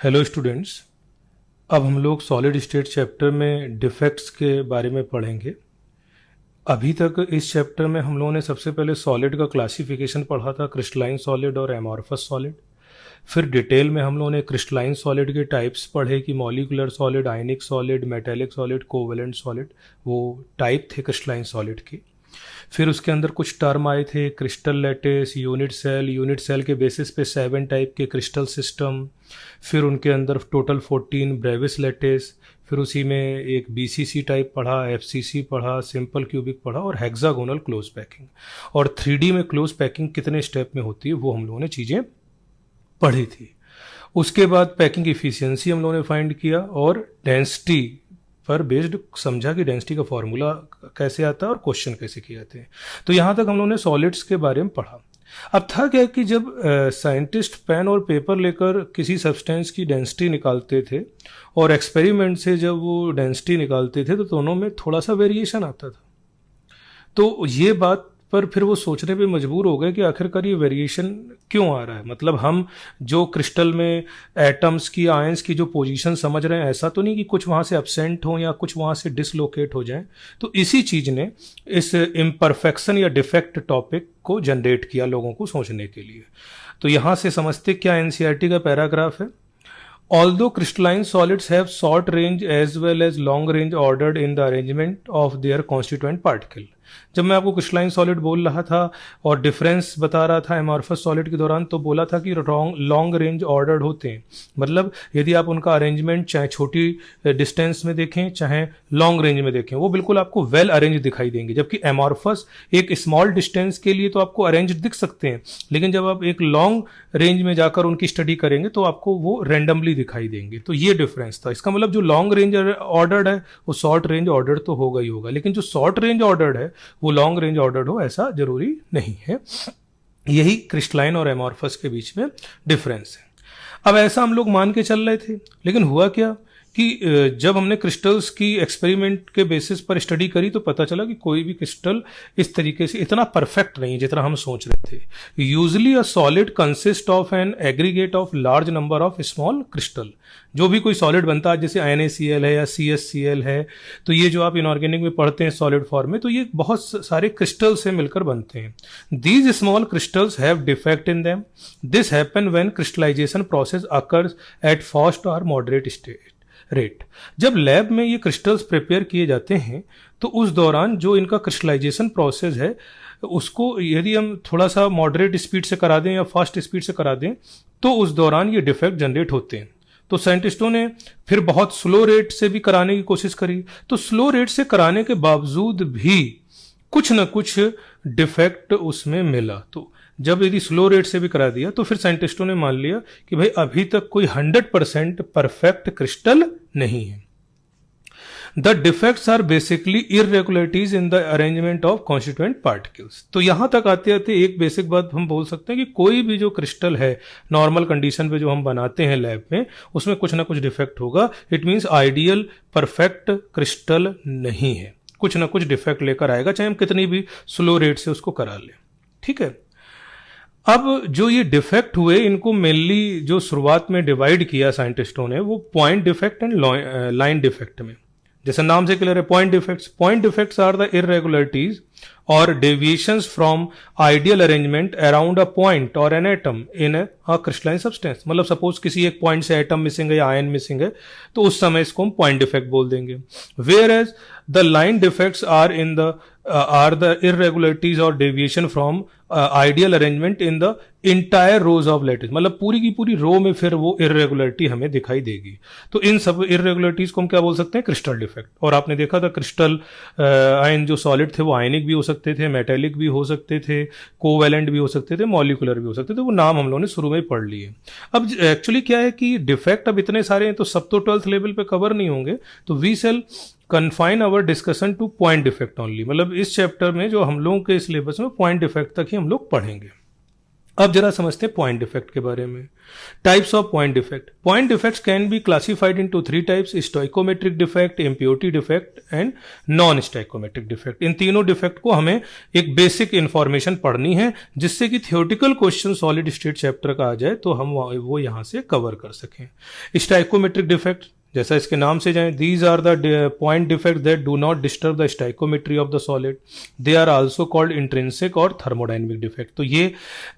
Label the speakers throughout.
Speaker 1: Hello students. अब हम लोग सॉलिड स्टेट चैप्टर में डिफेक्ट्स के बारे में पढ़ेंगे। अभी तक इस चैप्टर में हम लोगों ने सबसे पहले सॉलिड का क्लासिफिकेशन पढ़ा था, क्रिस्टलाइन सॉलिड और एमॉर्फस सॉलिड। फिर डिटेल में हम लोगों ने क्रिस्टलाइन सॉलिड के टाइप्स पढ़े कि मॉलिकुलर सॉलिड, आयनिक solid, metallic solid, covalent solid, वो टाइप थे क्रिस्टलाइन सॉलिड के। फिर उसके अंदर कुछ टर्म आए थे, क्रिस्टल लैटिस, यूनिट सेल के बेसिस पे 7 टाइप के क्रिस्टल सिस्टम। फिर उनके अंदर टोटल 14 ब्रेविस लैटिस। फिर उसी में एक बीसीसी टाइप पढ़ा, एफसीसी पढ़ा, सिंपल क्यूबिक पढ़ा और हेक्सागोनल क्लोज पैकिंग। और 3D में क्लोज पैकिंग कितने स्टेप में होती है वो हम लोगों ने चीज़ें पढ़ी थी। उसके बाद पैकिंग इफिशियंसी हम लोगों ने फाइंड किया और डेंसिटी पर बेस्ड समझा कि डेंसिटी का फॉर्मूला कैसे आता है और क्वेश्चन कैसे किए जाते हैं। तो यहाँ तक हम लोगों ने सॉलिड्स के बारे में पढ़ा। अब था क्या कि जब साइंटिस्ट पेन और पेपर लेकर किसी सब्सटेंस की डेंसिटी निकालते थे और एक्सपेरिमेंट से जब वो डेंसिटी निकालते थे तो दोनों में थोड़ा सा वेरिएशन आता था। तो ये बात पर फिर वो सोचने पे मजबूर हो गए कि आखिरकार ये वेरिएशन क्यों आ रहा है। मतलब हम जो क्रिस्टल में एटम्स की, आयंस की जो पोजीशन समझ रहे हैं, ऐसा तो नहीं कि कुछ वहाँ से एब्सेंट हो या कुछ वहाँ से डिसलोकेट हो जाए। तो इसी चीज़ ने इस इम्परफेक्शन या डिफेक्ट टॉपिक को जनरेट किया लोगों को सोचने के लिए। तो यहाँ से समझते क्या एनसीईआरटी का पैराग्राफ है। Although crystalline solids have short range as well as long range ordered in the arrangement of their constituent particle। जब मैं आपको क्रिस्टलाइन सॉलिड बोल रहा था और डिफरेंस बता रहा था एमॉर्फस सॉलिड के दौरान, तो बोला था कि लॉन्ग रेंज ऑर्डर्ड होते हैं। मतलब यदि आप उनका अरेंजमेंट चाहे छोटी डिस्टेंस में देखें चाहे लॉन्ग रेंज में देखें, वो बिल्कुल आपको वेल अरेंज दिखाई देंगे। जबकि एमॉर्फस एक स्मॉल डिस्टेंस के लिए तो आपको अरेंज दिख सकते हैं, लेकिन जब आप एक लॉन्ग रेंज में जाकर उनकी स्टडी करेंगे तो आपको वो रेंडमली दिखाई देंगे। तो ये डिफरेंस था। इसका मतलब जो लॉन्ग रेंज ऑर्डर्ड है वो शॉर्ट रेंज ऑर्डर्ड तो होगा ही होगा, लेकिन जो शॉर्ट रेंज ऑर्डर्ड है वो लॉन्ग रेंज ऑर्डर्ड हो ऐसा जरूरी नहीं है। यही क्रिस्टलाइन और एमॉर्फस के बीच में डिफरेंस है। अब ऐसा हम लोग मान के चल रहे थे, लेकिन हुआ क्या कि जब हमने क्रिस्टल्स की एक्सपेरिमेंट के बेसिस पर स्टडी करी तो पता चला कि कोई भी क्रिस्टल इस तरीके से इतना परफेक्ट नहीं जितना हम सोच रहे थे। Usually a solid consist of an aggregate of large number of small crystal. जो भी कोई सॉलिड बनता है, जैसे NaCl है या CsCl है, तो ये जो आप इनऑर्गेनिक में पढ़ते हैं सॉलिड फॉर्म में, तो ये बहुत सारे क्रिस्टल से मिलकर बनते हैं। These small crystals have defect in them. This happen when crystallization process occurs at fast और मॉडरेट स्टेट रेट। जब लैब में ये क्रिस्टल्स प्रिपेयर किए जाते हैं तो उस दौरान जो इनका क्रिस्टलाइजेशन प्रोसेस है उसको यदि हम थोड़ा सा मॉडरेट स्पीड से करा दें या फास्ट स्पीड से करा दें तो उस दौरान ये डिफेक्ट जनरेट होते हैं। तो साइंटिस्टों ने फिर बहुत स्लो रेट से भी कराने की कोशिश करी, तो स्लो रेट से कराने के बावजूद भी कुछ न कुछ डिफेक्ट उसमें मिला। तो जब यदि स्लो रेट से भी करा दिया तो फिर साइंटिस्टों ने मान लिया कि भाई अभी तक कोई 100% परफेक्ट क्रिस्टल नहीं है। The defects are basically irregularities in the arrangement of constituent particles. तो यहां तक आते आते एक बेसिक बात हम बोल सकते हैं कि कोई भी जो क्रिस्टल है नॉर्मल कंडीशन पे जो हम बनाते हैं लैब में, उसमें कुछ ना कुछ डिफेक्ट होगा। It means ideal perfect crystal नहीं है, कुछ ना कुछ डिफेक्ट लेकर आएगा, चाहे हम कितनी भी स्लो रेट से उसको करा लें। ठीक है। अब जो ये डिफेक्ट हुए इनको मेनली जो शुरुआत में डिवाइड किया साइंटिस्टों ने, वो point defect and line defect में। जैसे नाम से क्लियर है, point defects are the irregularities और deviations from ideal arrangement around a point और an atom in a crystalline substance. मतलब सपोज किसी एक पॉइंट से एटम मिसिंग है या आयन मिसिंग है तो उस समय इसको हम पॉइंट डिफेक्ट बोल देंगे। Whereas the line defects are the irregularities और deviation from ideal arrangement in the entire rows of lattice. मतलब पूरी की पूरी रो में फिर वो इरेगुलरिटी हमें दिखाई देगी। तो इन सब इरेगुलरिटीज को हम क्या बोल सकते हैं? Crystal defect. और आपने देखा था क्रिस्टल आयन जो सॉलिड थे वो आयनिक भी हो सकते थे, मेटेलिक भी हो सकते थे, कोवैलेंट भी हो सकते थे, मॉलिकुलर भी हो सकते थे। वो नाम हम लोगों ने शुरू में ही पढ़ लिए। अब एक्चुअली क्या है कि डिफेक्ट अब इतने सारे हैं तो सब तो 12th लेवल पे कवर नहीं होंगे, तो we shall confine our discussion to point defect only. मतलब इस चैप्टर में जो हम लोगों के सिलेबस में पॉइंट डिफेक्ट तक ही हम लोग पढ़ेंगे। अब जरा समझते हैं पॉइंट डिफेक्ट के बारे में। Types of point defect. Point defects can be classified into 3 types: stoichiometric defect, impurity defect and non stoichiometric defect. इन तीनों डिफेक्ट को हमें एक बेसिक इंफॉर्मेशन पढ़नी है, जिससे कि theoretical question solid state chapter का आ जाए तो हम वो यहां से कवर कर सकें। स्टोइकोमेट्रिक डिफेक्ट, जैसा इसके नाम से जाए, these are the point defect that do not disturb the stoichiometry of the solid. They are also called intrinsic और थर्मोडाइनमिक डिफेक्ट। तो ये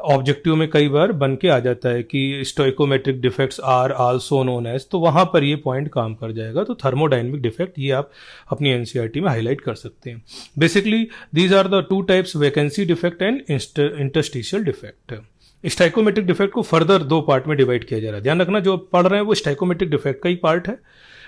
Speaker 1: ऑब्जेक्टिव में कई बार बन के आ जाता है कि stoichiometric defects are also known as, तो वहां पर ये पॉइंट काम कर जाएगा। तो थर्मोडाइनमिक डिफेक्ट ये आप अपनी एनसीईआरटी में हाईलाइट कर सकते हैं। Basically these are the 2 types: vacancy defect and interstitial defect. Stoichiometric defect को फर्दर 2 पार्ट में डिवाइड किया जा रहा है। ध्यान रखना, जो पढ़ रहे हैं वो स्टाइकोमेट्रिक डिफेक्ट का ही पार्ट है।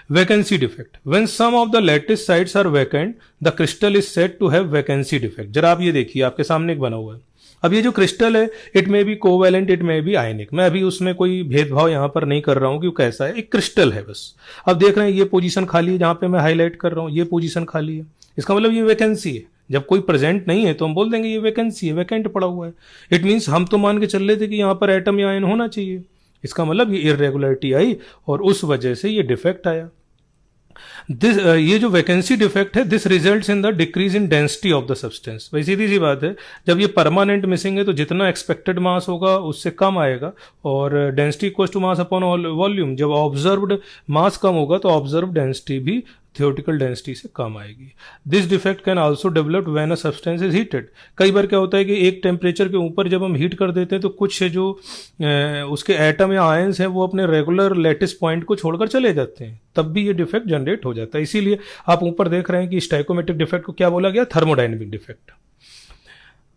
Speaker 1: Vacancy defect, when some of the lattice sides are vacant the crystal is said to have vacancy defect. जरा आप ये देखिए, आपके सामने एक बना हुआ है। अब ये जो क्रिस्टल है, it may B covalent, it may B आयनिक। मैं अभी उसमें कोई भेदभाव यहां पर नहीं कर रहा हूं कि वो कैसा है, एक क्रिस्टल है बस। अब देख रहे हैं ये पोजीशन खाली है, जहां पे मैं हाईलाइट कर रहा हूं ये पोजीशन खाली है, इसका मतलब ये वैकेंसी है। जब कोई प्रेजेंट नहीं है तो हम बोल देंगे ये वैकेंसी है, वैकेंट पड़ा हुआ है। इट मीन्स हम तो मान के चल रहे थे कि यहां पर एटम या आयन होना चाहिए, इसका मतलब ये इरेगुलरिटी आई और उस वजह से ये डिफेक्ट आया। ये जो वैकेंसी डिफेक्ट है, this results in the decrease in density of the substance. वही सीधी सी बात है, जब ये परमानेंट मिसिंग है तो जितना एक्सपेक्टेड मास होगा उससे कम आएगा, और density equals to mass upon volume. जब ऑब्जर्व्ड मास कम होगा तो ऑब्जर्व्ड डेंसिटी भी थियोरेटिकल डेंसिटी से कम आएगी। This defect can also develop when a substance is heated. कई बार क्या होता है कि एक टेम्परेचर के ऊपर जब हम हीट कर देते हैं तो कुछ जो उसके एटम या आयंस हैं वो अपने रेगुलर लैटिस पॉइंट को छोड़कर चले जाते हैं, तब भी ये डिफेक्ट जनरेट हो जाता है। इसीलिए आप ऊपर देख रहे हैं कि स्टाइकोमेट्रिक डिफेक्ट को क्या बोला गया, थर्मोडाइनमिक डिफेक्ट।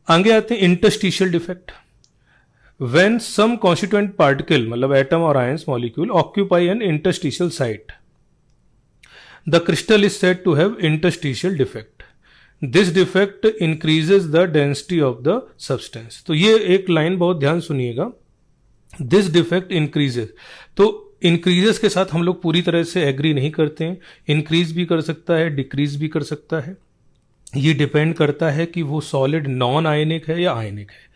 Speaker 1: आगे आते हैं interstitial defect. When some constituent particle, मतलब एटम और ions molecule, occupy an interstitial site, the crystal is said to have interstitial defect. This defect increases the density of the substance. तो ये एक line बहुत ध्यान सुनिएगा, this defect increases। तो increases के साथ हम लोग पूरी तरह से एग्री नहीं करते हैं। इंक्रीज भी कर सकता है, डिक्रीज भी कर सकता है, ये डिपेंड करता है कि वो सॉलिड नॉन आयनिक है या आयनिक है।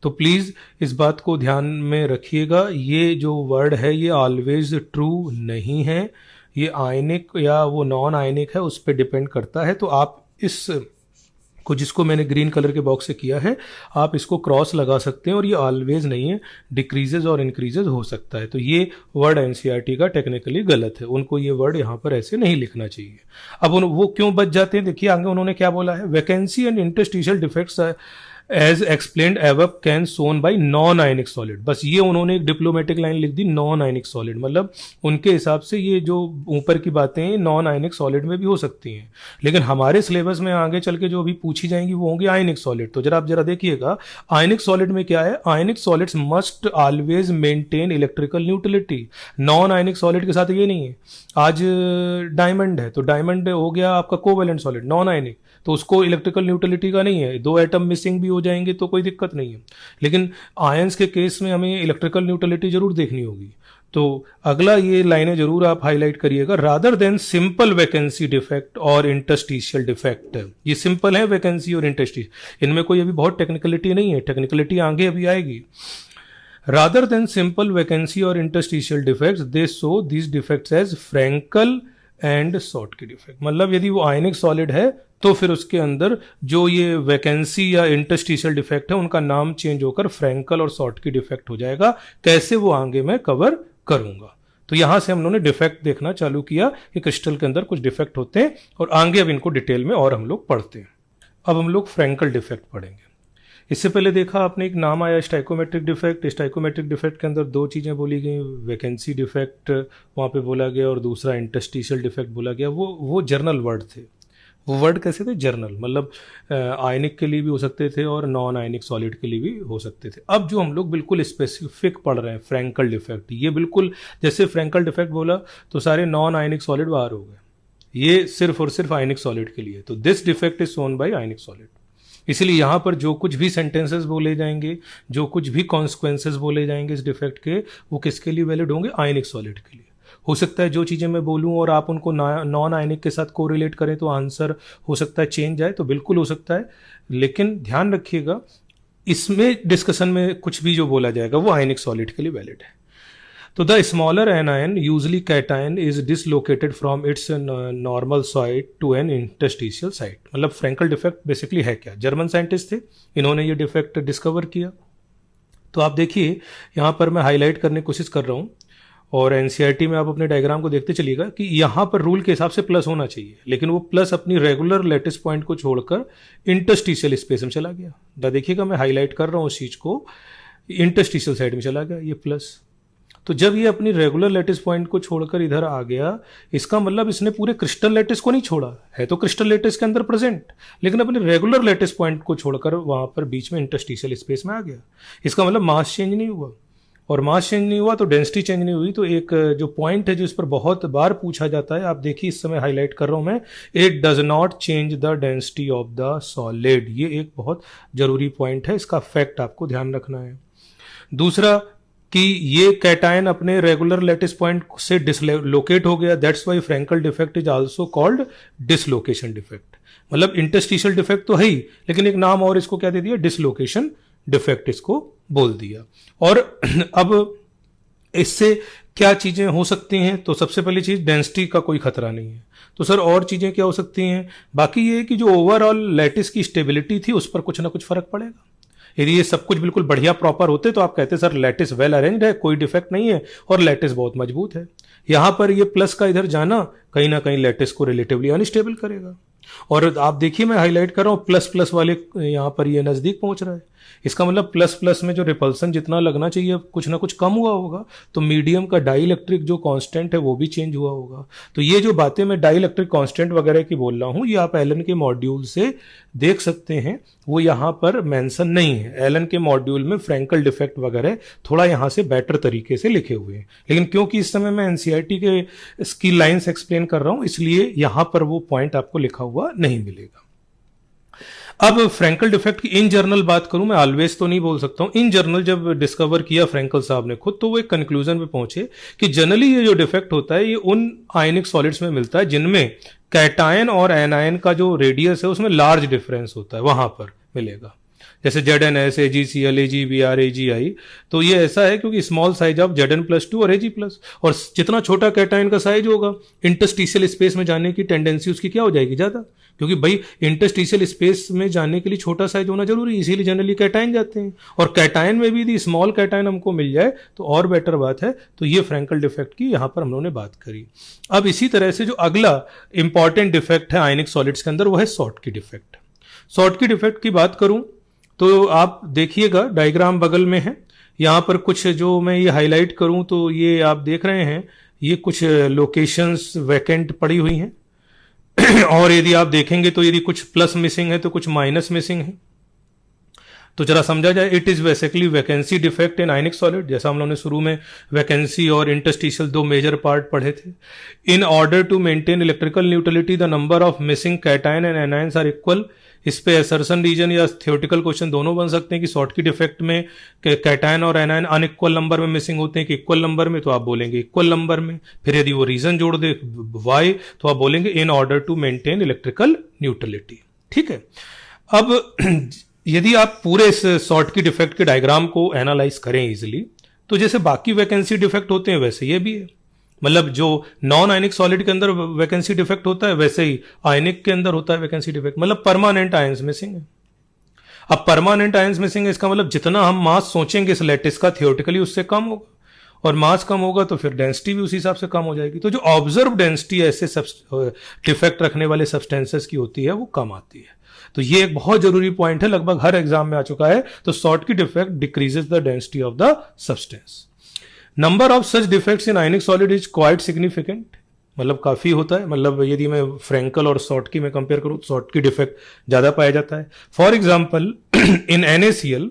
Speaker 1: तो प्लीज इस बात को ध्यान में रखिएगा, ये जो वर्ड है ये ऑलवेज ट्रू नहीं है, ये आयनिक या वो नॉन आयनिक है उस पर डिपेंड करता है। तो आप इस को, जिसको मैंने ग्रीन कलर के बॉक्स से किया है, आप इसको क्रॉस लगा सकते हैं, और ये ऑलवेज नहीं है, डिक्रीजेज और इंक्रीजेज हो सकता है। तो ये वर्ड एनसीईआरटी का टेक्निकली गलत है, उनको ये वर्ड यहाँ पर ऐसे नहीं लिखना चाहिए। अब वो क्यों बच जाते हैं, देखिए आगे उन्होंने क्या बोला है, vacancy and interstitial defects as explained above can shown by non ionic solid. बस ये उन्होंने एक डिप्लोमेटिक लाइन लिख दी, नॉन आयनिक सॉलिड, मतलब उनके हिसाब से ये जो ऊपर की बातें हैं नॉन आयनिक सॉलिड में भी हो सकती हैं, लेकिन हमारे सिलेबस में आगे चल के जो अभी पूछी जाएंगी वो होंगी आयनिक सॉलिड। तो आप जरा देखिएगा, आयनिक सॉलिड में क्या है, आयनिक solids must always maintain electrical neutrality. Non ionic solid के साथ ये नहीं है। आज डायमंड है तो डायमंड हो गया आपका कोवेलेंट सॉलिड, नॉन आयनिक, तो उसको इलेक्ट्रिकल न्यूट्रलिटी का नहीं है, 2 एटम मिसिंग भी हो जाएंगे तो कोई दिक्कत नहीं है। लेकिन आयंस के केस में हमें इलेक्ट्रिकल न्यूट्रलिटी जरूर देखनी होगी। तो अगला ये लाइनें जरूर आप हाईलाइट करिएगा, rather than simple vacancy defect और इंटरस्टिशियल डिफेक्ट। ये सिंपल है वैकेंसी और इंटरस्टिशियल, इनमें कोई अभी बहुत टेक्निकलिटी नहीं है, टेक्निकलिटी आगे अभी आएगी। रादर देन सिंपल वैकेंसी और interstitial defects, they show these defects as Frenkel and Schottky defect. मतलब यदि वो आयनिक सॉलिड है तो फिर उसके अंदर जो ये वैकेंसी या इंटरस्टिशियल डिफेक्ट है उनका नाम चेंज होकर फ्रैंकल और शॉर्टकी डिफेक्ट हो जाएगा। कैसे, वो आगे मैं कवर करूंगा। तो यहां से हम लोगों ने डिफेक्ट देखना चालू किया कि क्रिस्टल के अंदर कुछ डिफेक्ट होते हैं, और आगे अब इनको डिटेल में और हम लोग पढ़ते हैं। अब हम लोग फ्रैंकल डिफेक्ट पढ़ेंगे। इससे पहले देखा आपने एक नाम आया स्टाइकोमेट्रिक डिफेक्ट। स्टाइकोमेट्रिक डिफेक्ट के अंदर 2 चीजें बोली गई, वैकेंसी डिफेक्ट वहां पे बोला गया और दूसरा इंटरस्टिशियल डिफेक्ट बोला गया। वो जर्नल वर्ड थे। वो वर्ड कैसे थे, जर्नल, मतलब आयनिक के लिए भी हो सकते थे और नॉन आयनिक सॉलिड के लिए भी हो सकते थे। अब जो हम लोग बिल्कुल स्पेसिफिक पढ़ रहे हैं, फ्रैंकल डिफेक्ट, ये बिल्कुल जैसे फ्रैंकल डिफेक्ट बोला तो सारे नॉन आयनिक सॉलिड बाहर हो गए, ये सिर्फ और सिर्फ आयनिक सॉलिड के लिए। तो this defect is shown by ionic solid. इसलिए यहां पर जो कुछ भी सेंटेंसेस बोले जाएंगे, जो कुछ भी कॉन्सिक्वेंसेस बोले जाएंगे इस डिफेक्ट के, वो किसके लिए वैलिड होंगे, आयनिक सॉलिड के लिए। हो सकता है जो चीजें मैं बोलूं और आप उनको नॉन आयनिक के साथ कोरिलेट करें तो आंसर हो सकता है चेंज आए, तो बिल्कुल हो सकता है। लेकिन ध्यान रखिएगा इसमें डिस्कशन में कुछ भी जो बोला जाएगा वो आयनिक सॉलिड के लिए वैलिड है। तो the smaller anion usually cation is dislocated from its normal site to an interstitial site. मतलब फ्रैंकल डिफेक्ट बेसिकली है क्या? जर्मन साइंटिस्ट थे, इन्होंने ये डिफेक्ट डिस्कवर किया। तो आप देखिए यहाँ पर मैं हाईलाइट करने की कोशिश कर रहा हूँ, और एनसीईआरटी में आप अपने डायग्राम को देखते चलिएगा कि यहाँ पर रूल के हिसाब से प्लस होना चाहिए, लेकिन वो प्लस अपनी रेगुलर लैटिस पॉइंट को छोड़कर इंटरस्टिशियल स्पेस में चला गया। देखिएगा मैं हाईलाइट कर रहा हूँ उस चीज को, इंटरस्टिशियल साइड में चला गया ये प्लस। तो जब ये अपनी रेगुलर लैटिस पॉइंट को छोड़कर इधर आ गया, इसका मतलब इसने पूरे क्रिस्टल लैटिस को नहीं छोड़ा है, तो क्रिस्टल लैटिस के अंदर प्रेजेंट, लेकिन अपने रेगुलर लैटिस पॉइंट को छोड़कर वहां पर बीच में इंटरस्टिशियल स्पेस में आ गया। इसका मतलब मास चेंज नहीं हुआ, और मास चेंज नहीं हुआ तो डेंसिटी चेंज नहीं हुई। तो एक जो पॉइंट है जो इस पर बहुत बार पूछा जाता है, आप देखिए इस समय हाईलाइट कर रहा हूं मैं, it does not change the density of the solid. ये एक बहुत जरूरी पॉइंट है, इसका फैक्ट आपको ध्यान रखना है। दूसरा कि ये कैटायन अपने रेगुलर लैटिस पॉइंट से डिसलोकेट हो गया, that's why Frenkel defect is also called dislocation defect. मतलब इंटरस्टिशियल डिफेक्ट तो है ही, लेकिन एक नाम और इसको क्या दे दिया, डिसलोकेशन डिफेक्ट इसको बोल दिया। और अब इससे क्या चीजें हो सकती हैं? तो सबसे पहली चीज, डेंसिटी का कोई खतरा नहीं है। तो सर और चीजें क्या हो सकती हैं? बाकी ये कि जो ओवरऑल लैटिस की स्टेबिलिटी थी उस पर कुछ ना कुछ फर्क पड़ेगा। यदि ये सब कुछ बिल्कुल बढ़िया प्रॉपर होते तो आप कहते सर लैटिस वेल अरेंज्ड है, कोई डिफेक्ट नहीं है और लैटिस बहुत मजबूत है। यहां पर ये प्लस का इधर जाना कहीं ना कहीं लैटिस को रिलेटिवली अनस्टेबल करेगा। और आप देखिए मैं हाईलाइट कर रहा हूं, प्लस प्लस वाले यहां पर ये नजदीक पहुंच रहा है, इसका मतलब प्लस प्लस में जो रिपल्सन जितना लगना चाहिए कुछ ना कुछ कम हुआ होगा, तो मीडियम का डाई इलेक्ट्रिक जो कांस्टेंट है वो भी चेंज हुआ होगा। तो ये जो बातें मैं डाई इलेक्ट्रिक कांस्टेंट वगैरह की बोल रहा हूं, ये आप एलन के मॉड्यूल से देख सकते हैं, वो यहां पर मेंशन नहीं है। एलन के मॉड्यूल में फ्रैंकल डिफेक्ट वगैरह थोड़ा यहां से बेटर तरीके से लिखे हुए हैं, लेकिन क्योंकि इस समय मैं एनसीईआरटी के स्किल लाइंस एक्सप्लेन कर रहा हूं, इसलिए यहां पर वो पॉइंट आपको लिखा हुआ नहीं मिलेगा। अब फ्रैंकल डिफेक्ट की इन जर्नल बात करूं, मैं ऑलवेज तो नहीं बोल सकता हूं, इन जर्नल जब डिस्कवर किया फ्रैंकल साहब ने खुद, तो वो एक कंक्लूजन पे पहुंचे कि जनरली ये जो डिफेक्ट होता है ये उन आयनिक सॉलिड्स में मिलता है जिनमें कैटायन और एनायन का जो रेडियस है उसमें लार्ज डिफरेंस होता है, वहां पर मिलेगा। जैसे ZnS, AgCl, AgBr, AgI, तो ये ऐसा है क्योंकि स्मॉल साइज ऑफ Zn+2 और Ag+, और जितना छोटा कैटायन का साइज होगा इंटरस्टिशियल स्पेस में जाने की टेंडेंसी उसकी क्या हो जाएगी, ज्यादा, क्योंकि भाई इंटरस्टिशियल स्पेस में जाने के लिए छोटा साइज होना जरूरी है, इसीलिए जनरली कैटायन जाते हैं। और कैटायन में भी यदि स्मॉल कैटायन हमको मिल जाए तो और बेटर बात है। तो ये फ्रैंकल डिफेक्ट की यहां पर हम लोगों ने बात करी। अब इसी तरह से जो अगला इंपॉर्टेंट डिफेक्ट है आयनिक सॉलिड्स के अंदर, वो है शॉर्टकी डिफेक्ट। शॉर्टकी डिफेक्ट की बात करूं तो आप देखिएगा डायग्राम बगल में है, यहां पर कुछ जो मैं ये हाईलाइट करूं तो ये आप देख रहे हैं, ये कुछ लोकेशंस वैकेंट पड़ी हुई हैं और यदि आप देखेंगे तो यदि कुछ प्लस मिसिंग है तो कुछ माइनस मिसिंग है। तो जरा समझा जाए, it is basically vacancy defect in ionic solid. जैसा हम लोगों ने शुरू में वैकेंसी और इंटरस्टिशियल दो मेजर पार्ट पढ़े थे। In order to maintain electrical neutrality the number of missing cation and anions are equal. इस पे असर्शन रीजन या थियोरेटिकल क्वेश्चन दोनों बन सकते हैं कि शॉर्टकी डिफेक्ट में कैटायन और एनायन अनइक्वल नंबर में मिसिंग होते हैं कि इक्वल नंबर में, तो आप बोलेंगे इक्वल नंबर में। फिर यदि वो रीजन जोड़ दे वाई तो आप बोलेंगे in order to maintain electrical neutrality. ठीक है, अब यदि आप पूरे इस शॉर्टकी डिफेक्ट के डायग्राम को एनालाइज करें इजिली, तो जैसे बाकी वैकेंसी डिफेक्ट होते हैं वैसे ये भी है। मतलब जो नॉन आयनिक सॉलिड के अंदर वैकेंसी डिफेक्ट होता है वैसे ही आयनिक के अंदर होता है वैकेंसी डिफेक्ट, मतलब परमानेंट आयंस मिसिंग है। अब परमानेंट आयंस मिसिंग है, इसका मतलब जितना हम मास सोचेंगे इस लैटिस का थियोरेटिकली उससे कम होगा, और मास कम होगा तो फिर डेंसिटी भी उसी हिसाब से कम हो जाएगी। तो जो ऑब्जर्व डेंसिटी ऐसे डिफेक्ट रखने वाले सब्सटेंसेस की होती है वो कम आती है। तो ये एक बहुत जरूरी पॉइंट है, लगभग हर एग्जाम में आ चुका है। तो Schottky defect decreases the density of the substance. Number of such defects in ionic solid is quite significant, मतलब काफी होता है। मतलब यदि मैं फ्रैंकल और शॉर्टकी में कंपेयर करूं तो शॉर्टकी डिफेक्ट ज्यादा पाया जाता है। For example in NaCl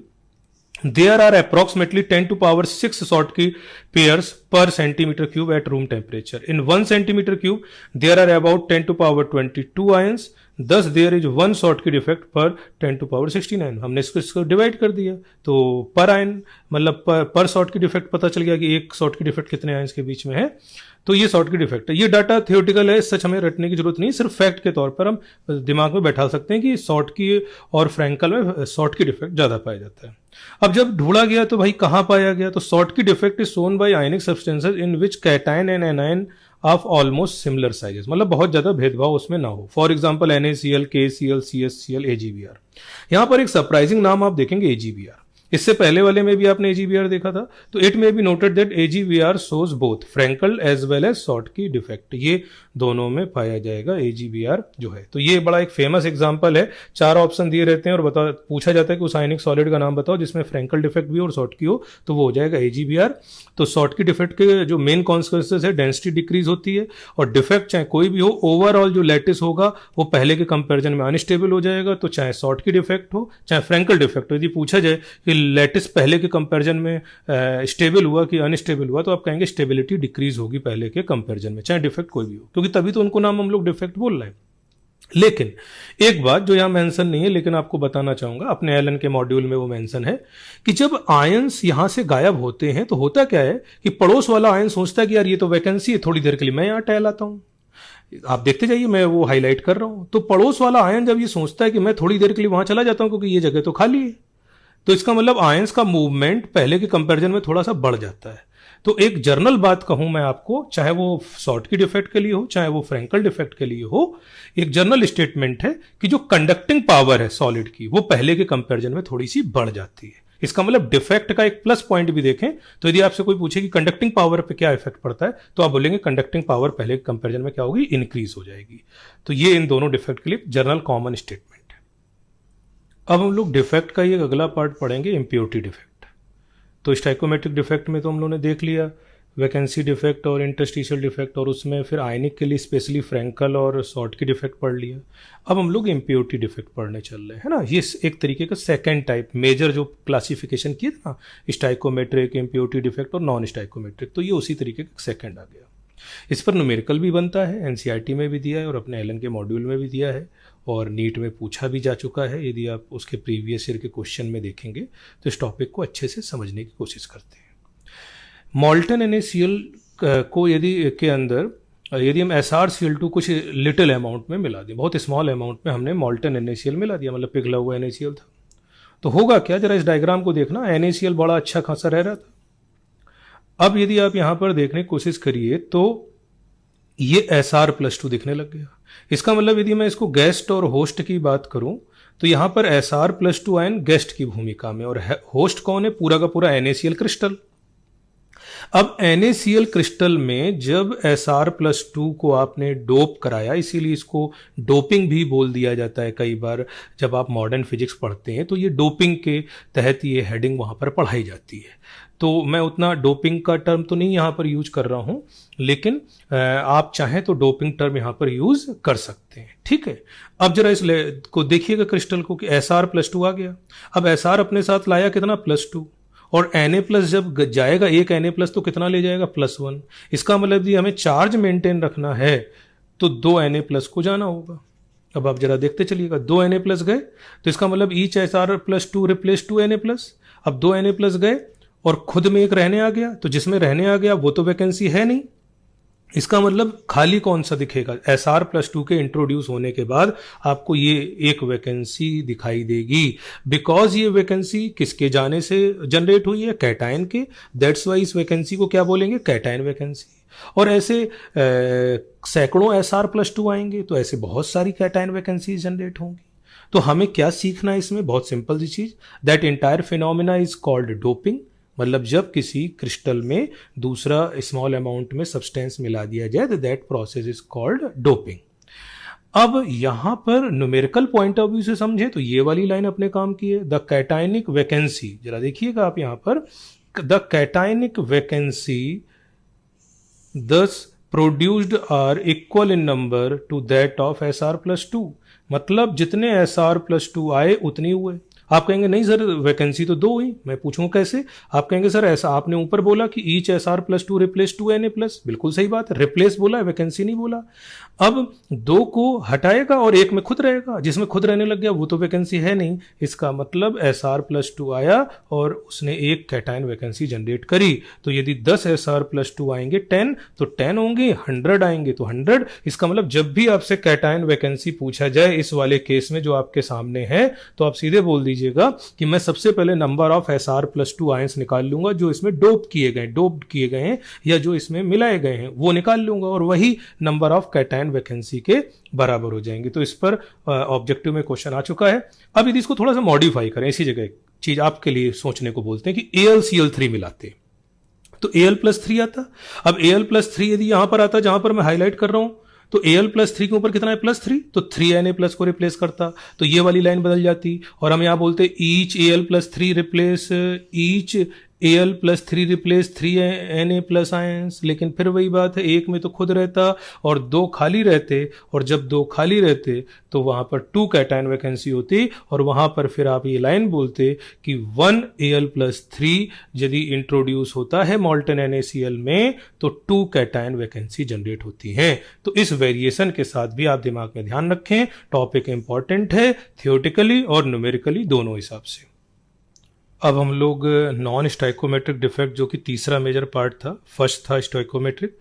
Speaker 1: there are approximately 10 to power 6 Schottky pairs per centimeter cube at room temperature. In 1 centimeter cube there are about 10 to power 22 ions. Thus there is one Schottky defect per 10⁻�69। हमने इसको divide कर दिया तो पर ion मतलब पर Schottky defect पता चल गया कि एक शॉर्टकी डिफेक्ट कितने आयन्स के बीच में है। तो ये शॉर्टकी डिफेक्ट है। ये डाटा थियोरेटिकल है, सच हमें रटने की जरूरत नहीं, सिर्फ फैक्ट के तौर पर हम दिमाग में बैठा सकते हैं कि शॉर्टकी और फ्रैंकल में शॉर्टकी डिफेक्ट ज्यादा पाया जाता है। अब जब ढूंढा गया तो भाई कहां पाया गया, तो Schottky defect is shown by ionic substances in which cation and anion of almost similar sizes, मतलब बहुत ज्यादा भेदभाव उसमें ना हो। For example NaCl, KCl, CHCl, AgBr। यहां पर एक सरप्राइजिंग नाम आप देखेंगे AgBr। इससे पहले वाले में भी आपने AgBr देखा था। तो it may be noted that AgBr shows both Frenkel as well as Schottky defect, ये दोनों में पाया जाएगा AgBr जो है। तो ये बड़ा एक फेमस एग्जांपल है। 4 ऑप्शन दिए रहते हैं और पूछा जाता है कि उस आयनिक सॉलिड का नाम बताओ जिसमें फ्रैंकल डिफेक्ट भी और शॉर्टकी हो, तो वो हो जाएगा AgBr। तो शॉर्टकी डिफेक्ट के जो मेन कॉन्सिक्वेंसेस है, डेंसिटी डिक्रीज होती है और डिफेक्ट चाहे कोई भी हो, ओवरऑल जो लैटिस होगा वो पहले के कंपेरिजन में अनस्टेबल हो जाएगा। तो चाहे शॉर्टकी डिफेक्ट हो चाहे फ्रैंकल डिफेक्ट हो, यदि पूछा जाए कि लैटिस पहले के कंपेरिजन में स्टेबल हुआ कि अनस्टेबल हुआ, तो आप कहेंगे स्टेबिलिटी डिक्रीज होगी पहले के कंपेरिजन में, चाहे डिफेक्ट कोई भी हो, क्योंकि तभी तो उनको नाम हम लोग डिफेक्ट बोल रहे हैं। लेकिन एक बात जो यहां मेंशन नहीं है लेकिन आपको बताना चाहूंगा, अपने एलन के मॉड्यूल में वो मेंशन है कि जब आयंस यहां से गायब होते हैं तो होता क्या है कि पड़ोस वाला आयन सोचता है कि यार ये तो वैकेंसी है, थोड़ी देर के लिए मैं यहां टहलाता हूं। आप देखते जाइए, मैं वो हाईलाइट कर रहा हूं। तो पड़ोस वाला आयन जब ये सोचता है कि मैं थोड़ी देर के लिए वहां चला जाता हूं क्योंकि ये जगह तो खाली है, तो इसका मतलब आयंस का मूवमेंट पहले के कंपैरिजन में थोड़ा सा बढ़ जाता है। तो एक जर्नल बात कहूं मैं आपको, चाहे वो शॉर्टकी डिफेक्ट के लिए हो चाहे वो फ्रैंकल डिफेक्ट के लिए हो, एक जर्नल स्टेटमेंट है कि जो कंडक्टिंग पावर है सॉलिड की वो पहले के कंपैरिजन में थोड़ी सी बढ़ जाती है। इसका मतलब डिफेक्ट का एक प्लस पॉइंट भी देखें तो यदि आपसे कोई पूछे कि कंडक्टिंग पावर पे क्या इफेक्ट पड़ता है, तो आप बोलेंगे कंडक्टिंग पावर पहले के कंपैरिजन में क्या होगी, इंक्रीज हो जाएगी। तो ये इन दोनों डिफेक्ट के लिए जर्नल कॉमन स्टेटमेंट है। अब हम लोग डिफेक्ट का ये अगला पार्ट पढ़ेंगे, इम्प्योरिटी डिफेक्ट। तो स्टाइकोमेट्रिक डिफेक्ट में तो हम लोगों ने देख लिया वैकेंसी डिफेक्ट और इंटरस्टिशियल डिफेक्ट, और उसमें फिर आयनिक के लिए स्पेशली फ्रैंकल और शॉर्टकी डिफेक्ट पढ़ लिया। अब हम लोग इम्प्योरिटी डिफेक्ट पढ़ने चल रहे हैं ना। ये एक तरीके का सेकंड टाइप मेजर जो क्लासिफिकेशन किए थे ना, स्टाइकोमेट्रिक, इम्प्योरिटी डिफेक्ट और नॉन स्टाइकोमेट्रिक, तो ये उसी तरीके का सेकंड आ गया। इस पर न्यूमेरिकल भी बनता है, एनसीईआरटी में भी दिया है और अपने एलन के मॉड्यूल में भी दिया है और नीट में पूछा भी जा चुका है। यदि आप उसके प्रीवियस ईयर के क्वेश्चन में देखेंगे तो इस टॉपिक को अच्छे से समझने की कोशिश करते हैं। मॉल्टन NaCl को यदि के अंदर यदि हम SrCl2 कुछ लिटिल अमाउंट में मिला दें, बहुत स्मॉल अमाउंट में हमने मॉल्टन NaCl मिला दिया, मतलब पिघला हुआ NaCl था, तो होगा क्या, जरा इस डायग्राम को देखना। NaCl बड़ा अच्छा खासा रह रहा था। अब यदि आप यहां पर देखने की कोशिश करिए तो ये Sr+2 दिखने लग गया। इसका मतलब यदि मैं इसको गेस्ट और होस्ट की बात करूं तो यहां पर Sr+2 आयन गेस्ट की भूमिका में, और होस्ट कौन है, पूरा का पूरा NaCl क्रिस्टल। अब NaCl क्रिस्टल में जब Sr+2 को आपने डोप कराया, इसीलिए इसको डोपिंग भी बोल दिया जाता है कई बार जब आप मॉडर्न फिजिक्स पढ़ते हैं, तो ये डोपिंग के तहत ये हेडिंग वहां पर पढ़ाई जाती है। तो मैं उतना डोपिंग का टर्म तो नहीं यहां पर यूज कर रहा हूं, लेकिन आप चाहें तो डोपिंग टर्म यहां पर यूज कर सकते हैं, ठीक है। अब जरा इस को देखिएगा क्रिस्टल को कि Sr+2 आ गया। अब Sr अपने साथ लाया कितना, +2, और Na+ जब जाएगा एक Na+ तो कितना ले जाएगा, +1। इसका मतलब यदि हमें चार्ज मेंटेन रखना है तो 2 Na+ को जाना होगा। अब आप जरा देखते चलिएगा, 2 Na+ गए तो इसका मतलब ईच Sr+2 रिप्लेस 2 Na+। अब 2 Na+ गए और खुद में एक रहने आ गया, तो जिसमें रहने आ गया वो तो वैकेंसी है नहीं। इसका मतलब खाली कौन सा दिखेगा, Sr+2 के इंट्रोड्यूस होने के बाद आपको ये एक वैकेंसी दिखाई देगी, बिकॉज ये वैकेंसी किसके जाने से जनरेट हुई है, कैटायन के। दैट्स वाई इस वैकेंसी को क्या बोलेंगे, कैटायन वैकेंसी। और ऐसे सैकड़ों Sr+2 आएंगे तो ऐसे बहुत सारी कैटायन वैकेंसीज जनरेट होंगी। तो हमें क्या सीखना है इसमें, बहुत सिंपल सी चीज, that entire phenomena is called doping. मतलब जब किसी क्रिस्टल में दूसरा स्मॉल अमाउंट में सब्सटेंस मिला दिया जाए तो that process is called doping. अब यहां पर न्यूमेरिकल पॉइंट ऑफ व्यू से समझे तो ये वाली लाइन अपने काम की है, द कैटायनिक वैकेंसी। जरा देखिएगा आप यहां पर, the cationic vacancy thus produced are equal in number to that of Sr+2। मतलब जितने Sr+2 आए उतने हुए। आप कहेंगे नहीं सर वैकेंसी तो 2 हुई। मैं पूछूंगा कैसे? आप कहेंगे सर ऐसा आपने ऊपर बोला कि ईच SR+2 रिप्लेस 2 Na+। बिल्कुल सही बात है, रिप्लेस बोला है, वैकेंसी नहीं बोला। अब 2 को हटाएगा और 1 में खुद रहेगा, जिसमें खुद रहने लग गया वो तो वैकेंसी है नहीं। इसका मतलब SR+2 आया और उसने एक कैटायन वैकेंसी जनरेट करी। तो यदि 10 SR+2 आएंगे 10 तो 10 होंगे, 100 आएंगे तो 100। इसका मतलब जब भी आपसे कैटायन वैकेंसी पूछा जाए इस वाले केस में जो आपके सामने है, तो आप सीधे बोल दीजिएगा कि मैं सबसे पहले नंबर ऑफ SR+2 आयंस निकाल लूंगा जो इसमें डोप्ड किए गए हैं या जो इसमें मिलाए गए हैं वो निकाल लूंगा, और वही नंबर ऑफ कैटायन वैकेंसी के बराबर हो जाएंगे। तो इस पर ऑब्जेक्टिव में क्वेश्चन आ चुका है। अब यदि इसको थोड़ा सा मॉडिफाई करें, इसी जगह एक चीज आपके लिए सोचने को बोलते हैं कि AlCl3 मिलाते तो Al+3 आता। अब Al+3 यदि यहां पर आता जहां पर मैं हाईलाइट कर रहा हूं, तो Al+3 के ऊपर कितना है +3, तो 3Na+ को रिप्लेस करता, तो ये वाली लाइन बदल जाती और हम यहां बोलते each Al+3 replace each Al+3 replace 3Na+ ions. लेकिन फिर वही बात है, एक में तो खुद रहता और 2 खाली रहते, और जब 2 खाली रहते तो वहां पर 2 कैटायन वैकेंसी होती और वहां पर फिर आप ये लाइन बोलते कि 1 Al+3 यदि इंट्रोड्यूस होता है मॉल्टन NaCl में तो 2 कैटायन वैकेंसी जनरेट होती हैं। तो इस वेरिएशन के साथ भी आप दिमाग में ध्यान रखें, टॉपिक इंपॉर्टेंट है थियोरेटिकली और न्यूमेरिकली दोनों हिसाब से। अब हम लोग नॉन स्टोइकोमेट्रिक डिफेक्ट जो कि तीसरा मेजर पार्ट था, फर्स्ट था स्टोइकोमेट्रिक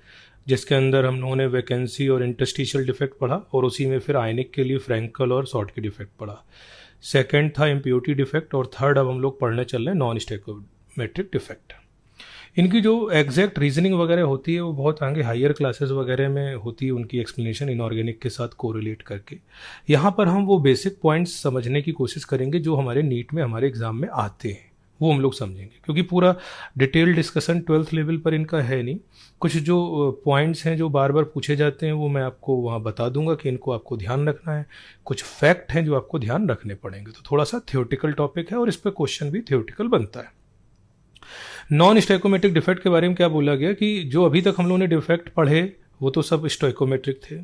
Speaker 1: जिसके अंदर हम लोगों ने वैकेंसी और इंटरस्टिशियल डिफेक्ट पढ़ा और उसी में फिर आयनिक के लिए फ्रैंकल और शॉर्टकी डिफेक्ट पढ़ा। सेकंड था इम्प्योरिटी डिफेक्ट और थर्ड अब हम लोग पढ़ने चल रहे हैं नॉन स्टोइकोमेट्रिक डिफेक्ट। इनकी जो एग्जैक्ट रीजनिंग वगैरह होती है वो बहुत आगे हायर क्लासेस वगैरह में होती है, उनकी एक्सप्लेनेशन इनऑर्गेनिक के साथ कोरिलेट करके। यहाँ पर हम वो बेसिक पॉइंट्स समझने की कोशिश करेंगे जो हमारे नीट में हमारे एग्जाम में आते हैं, वो हम लोग समझेंगे, क्योंकि पूरा डिटेल डिस्कशन 12th लेवल पर इनका है नहीं। कुछ जो पॉइंट्स हैं जो बार बार पूछे जाते हैं वो मैं आपको वहाँ बता दूंगा कि इनको आपको ध्यान रखना है। कुछ फैक्ट हैं जो आपको ध्यान रखने पड़ेंगे। तो थोड़ा सा थियोरेटिकल टॉपिक है और इस पर क्वेश्चन भी थियोरेटिकल बनता है। नॉन स्टोइकोमेट्रिक डिफेक्ट के बारे में क्या बोला गया कि जो अभी तक हम लोगों ने डिफेक्ट पढ़े वो तो सब स्टोइकोमेट्रिक थे।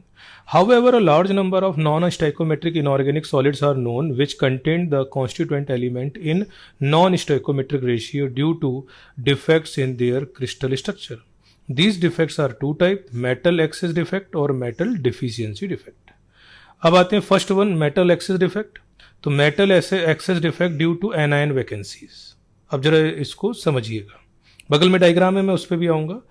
Speaker 1: However, a large number of non-stoichiometric inorganic solids are known which contain the constituent element in non-stoichiometric ratio due to defects in their crystal structure. These defects are two types: metal excess defect और metal deficiency defect. अब आते हैं first one, metal excess defect. तो metal excess defect due to anion vacancies. अब जरा इसको समझिएगा, बगल में डायग्राम है, मैं उस पर भी आऊंगा।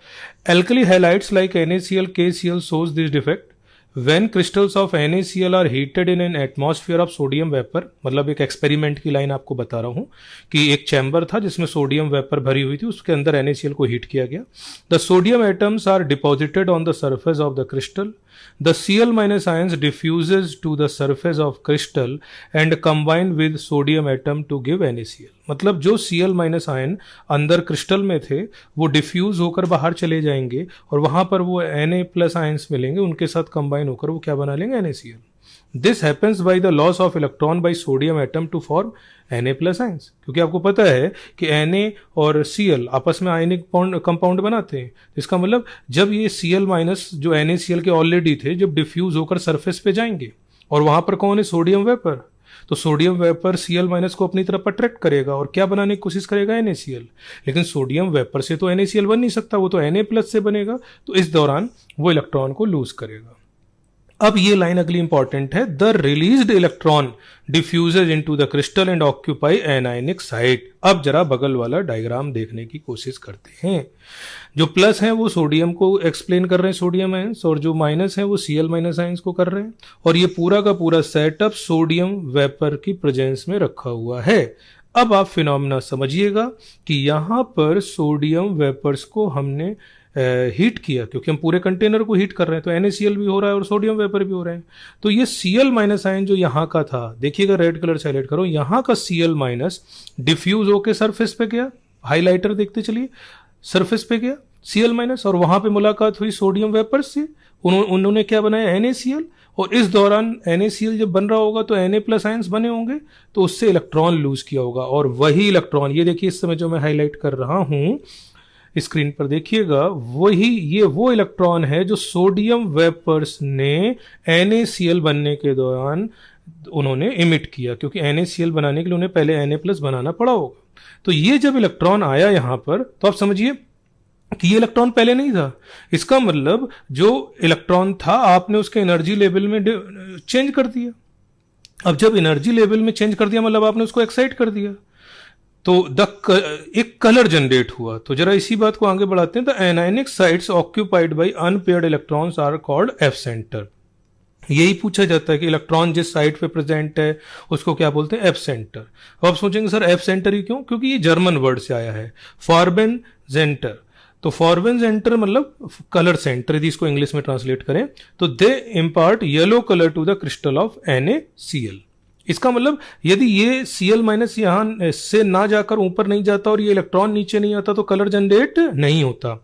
Speaker 1: Alkali halides like NaCl, KCl shows this defect when crystals of NaCl are heated in an atmosphere of sodium vapor। मतलब एक एक्सपेरिमेंट की लाइन आपको बता रहा हूं कि एक चैम्बर था जिसमें सोडियम वेपर भरी हुई थी, उसके अंदर NaCl को हीट किया गया। The sodium atoms are deposited on the surface of the crystal. The Cl- ions diffuses to the surface of crystal and combine with sodium atom to give NaCl। मतलब जो Cl- आयन अंदर crystal में थे वो diffuse होकर बाहर चले जाएंगे और वहां पर वो Na+ आयंस मिलेंगे, उनके साथ कंबाइन होकर वो क्या बना लेंगे, NaCl। This happens by the loss of electron by sodium atom to form Na+ ions. क्योंकि आपको पता है कि Na और Cl आपस में आयनिक कंपाउंड बनाते हैं। इसका मतलब जब ये Cl- जो NaCl के ऑलरेडी थे जब डिफ्यूज होकर सरफेस पे जाएंगे और वहां पर कौन है, सोडियम वेपर, तो सोडियम वेपर Cl- को अपनी तरफ अट्रैक्ट करेगा और क्या बनाने की कोशिश करेगा, NaCl। लेकिन सोडियम वेपर से तो NaCl बन नहीं सकता, वो तो Na+ से बनेगा, तो इस दौरान वो इलेक्ट्रॉन को लूज करेगा। अब ये लाइन अगली इंपॉर्टेंट है, the released electron diffuses into the crystal and occupy anionic site. अब जरा बगल वाला डायग्राम देखने की कोशिश करते हैं। जो प्लस है वो सोडियम को एक्सप्लेन कर रहे हैं, सोडियम आयंस, और जो माइनस है वो Cl- आयंस को कर रहे हैं, और ये पूरा का पूरा सेटअप सोडियम वेपर की प्रेजेंस में रखा हुआ है। अब आप फिनोमेना समझिएगा कि यहां पर सोडियम वेपर्स को हमने हीट किया, क्योंकि हम पूरे कंटेनर को हीट कर रहे हैं, तो NaCl भी हो रहा है और सोडियम वेपर भी हो रहे हैं। तो ये Cl- आयन जो यहाँ का था, देखिएगा रेड कलर से हाईलाइट करो, यहाँ का Cl- डिफ्यूज होके सरफेस पे गया, हाईलाइटर देखते चलिए, सरफेस पे गया Cl- और वहां पे मुलाकात हुई सोडियम वेपर से, उन्होंने क्या बनाया, NaCl, और इस दौरान NaCl जब बन रहा होगा तो Na+ आयंस बने होंगे, तो उससे इलेक्ट्रॉन लूज किया होगा। और वही इलेक्ट्रॉन, ये देखिए इस समय जो मैं हाईलाइट कर रहा हूं स्क्रीन पर देखिएगा, वही ये वो इलेक्ट्रॉन है जो सोडियम वेपर्स ने NaCl बनने के दौरान उन्होंने इमिट किया, क्योंकि NaCl बनाने के लिए उन्हें पहले Na+ बनाना पड़ा होगा। तो ये जब इलेक्ट्रॉन आया यहाँ पर, तो आप समझिए कि ये इलेक्ट्रॉन पहले नहीं था। इसका मतलब जो इलेक्ट्रॉन था आपने उसके एनर्जी लेवल में चेंज कर दिया। अब जब एनर्जी लेवल में चेंज कर दिया मतलब आपने उसको एक्साइट कर दिया, तो एक कलर जनरेट हुआ। तो जरा इसी बात को आगे बढ़ाते हैं। The anionic sites occupied by unpaired electrons are called F centre. यही पूछा जाता है कि इलेक्ट्रॉन जिस साइट पे प्रेजेंट है उसको क्या बोलते हैं, एफ सेंटर। अब आप सोचेंगे सर एफ सेंटर ही क्यों, क्योंकि ये जर्मन वर्ड से आया है, फॉर्बेन जेंटर। तो फॉर्बेन जेंटर मतलब कलर सेंटर, यदि इसको इंग्लिश में ट्रांसलेट करें तो they impart yellow colour to the crystal of NaCl। इसका मतलब यदि ये Cl- यहां से ना जाकर ऊपर नहीं जाता और ये इलेक्ट्रॉन नीचे नहीं आता तो कलर जनरेट नहीं होता।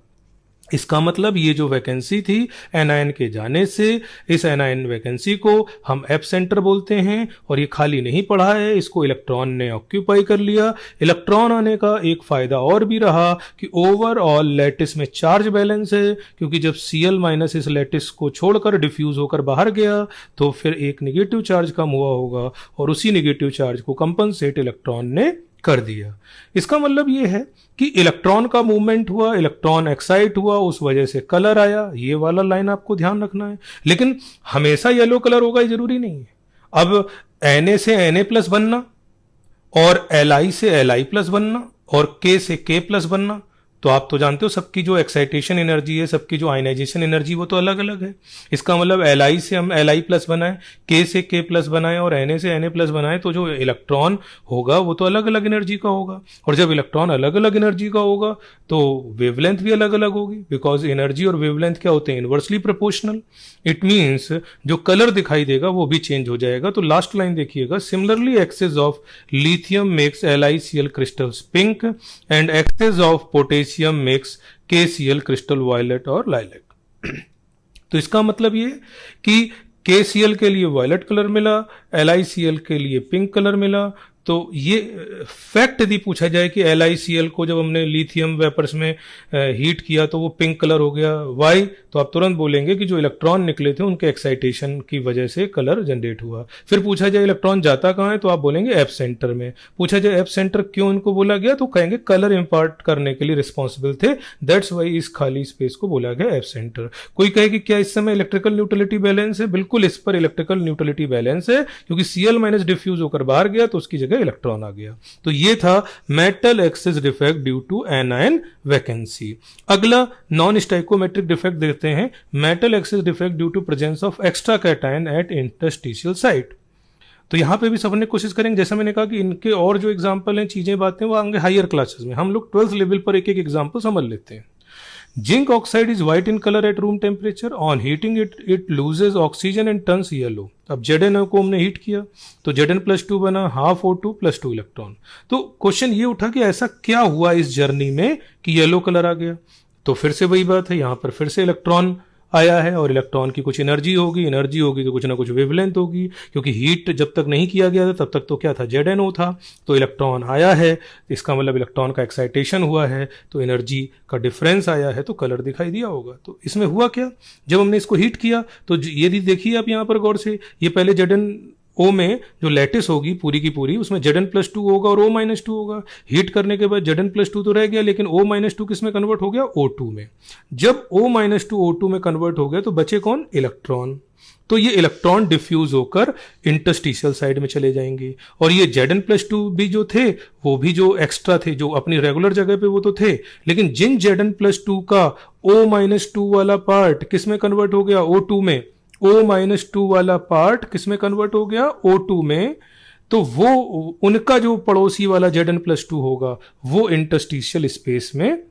Speaker 1: इसका मतलब ये जो वैकेंसी थी एनायन के जाने से, इस एनायन वैकेंसी को हम एफ सेंटर बोलते हैं। और ये खाली नहीं पड़ा है, इसको इलेक्ट्रॉन ने ऑक्यूपाई कर लिया। इलेक्ट्रॉन आने का एक फायदा और भी रहा कि ओवरऑल लैटिस में चार्ज बैलेंस है, क्योंकि जब Cl- इस लैटिस को छोड़कर डिफ्यूज होकर बाहर गया तो फिर एक निगेटिव चार्ज कम हुआ होगा और उसी निगेटिव चार्ज को कंपनसेट इलेक्ट्रॉन ने कर दिया। इसका मतलब ये है कि इलेक्ट्रॉन का मूवमेंट हुआ, इलेक्ट्रॉन एक्साइट हुआ, उस वजह से कलर आया। ये वाला लाइन आपको ध्यान रखना है। लेकिन हमेशा येलो कलर होगा ये जरूरी नहीं है। अब Na से Na+ बनना और Li से Li+ बनना और K से K+ बनना, तो आप तो जानते हो सबकी जो एक्साइटेशन एनर्जी है, सबकी जो आयनाइजेशन एनर्जी वो तो अलग अलग है। इसका मतलब Li से हम Li+ बनाए, K से K+ बनाए और Na से Na+ बनाए, तो जो इलेक्ट्रॉन होगा वो तो अलग अलग एनर्जी का होगा। और जब इलेक्ट्रॉन अलग अलग एनर्जी का होगा तो वेवलेंथ भी अलग अलग होगी, बिकॉज एनर्जी और वेवलेंथ क्या होते हैं, इनवर्सली प्रोपोर्शनल। इट मीन्स जो कलर दिखाई देगा वो भी चेंज हो जाएगा। तो लास्ट लाइन देखिएगा, similarly excess of lithium makes LiCl crystals pink and excess of potassium makes KCl crystal violet और लाइलैक। तो इसका मतलब ये कि KCl के लिए वायलेट कलर मिला, LiCl के लिए पिंक कलर मिला। तो ये फैक्ट यदि पूछा जाए कि LiCl को जब हमने लिथियम वेपर्स में हीट किया तो वो पिंक कलर हो गया, वाई, तो आप तुरंत बोलेंगे कि जो इलेक्ट्रॉन निकले थे उनके एक्साइटेशन की वजह से कलर जनरेट हुआ। फिर पूछा जाए इलेक्ट्रॉन जाता कहाँ है, तो आप बोलेंगे एफ सेंटर में। पूछा जाए एफ सेंटर क्यों इनको बोला गया, तो कहेंगे कलर इंपार्ट करने के लिए रिस्पॉन्सिबल थे, दैट्स वाई इस खाली स्पेस को बोला गया एफ सेंटर। कोई कहे कि क्या इस समय इलेक्ट्रिकल न्यूट्रलिटी बैलेंस है, बिल्कुल इस पर इलेक्ट्रिकल न्यूट्रलिटी बैलेंस है, क्योंकि Cl- डिफ्यूज होकर बाहर गया तो उसकी जगह इलेक्ट्रॉन आ गया। तो ये था metal excess defect due to anion vacancy. अगला नॉन स्टाइकोमेट्रिक डिफेक्ट देखते हैं, metal excess defect due to presence of extra cation at interstitial site. तो यहां पे भी समझने की कोशिश करेंगे, जैसा मैंने कहा कि इनके और जो एग्जांपल हैं, चीजें, बातें, वो आगे हायर क्लासेस में हम लोग 12th लेवल पर एक एक एग्जांपल समझ लेते हैं। Zinc oxide is white in colour at room temperature, on heating it loses oxygen and turns yellow. अब Zn को हमने हीट किया तो Zn+2 बना, हाफ O2 +2 इलेक्ट्रॉन। तो क्वेश्चन ये उठा कि ऐसा क्या हुआ इस जर्नी में कि येलो कलर आ गया। तो फिर से वही बात है, यहां पर फिर से इलेक्ट्रॉन आया है और इलेक्ट्रॉन की कुछ एनर्जी होगी तो कुछ ना कुछ वेवलेंथ होगी, क्योंकि हीट जब तक नहीं किया गया था तब तक तो क्या था, ZnO था। तो इलेक्ट्रॉन आया है, इसका मतलब इलेक्ट्रॉन का एक्साइटेशन हुआ है, तो एनर्जी का डिफरेंस आया है, तो कलर दिखाई दिया होगा। तो इसमें हुआ क्या, जब हमने इसको हीट किया तो यदि देखिए आप यहाँ पर गौर से, ये पहले ZnO में जो लैटिस होगी पूरी की पूरी, उसमें Zn+2 होगा और O-2 होगा। हीट करने के बाद Zn+2 तो रह गया, लेकिन O-2 किस में कन्वर्ट हो गया, O2 में। जब O-2 O2 में कन्वर्ट हो गया तो बचे कौन, इलेक्ट्रॉन। तो ये इलेक्ट्रॉन डिफ्यूज होकर इंटरस्टिशियल साइड में चले जाएंगे। और ये Zn+2 भी जो थे वो भी जो एक्स्ट्रा थे, जो अपनी रेगुलर जगह पे वो तो थे, लेकिन जिन Zn+2 का O-2 वाला पार्ट किस में कन्वर्ट हो गया, O2 में, O-2 वाला पार्ट किस में कन्वर्ट हो गया, O2 में, तो वो उनका जो पड़ोसी वाला Zn+2 होगा वो इंटरस्टिशियल स्पेस में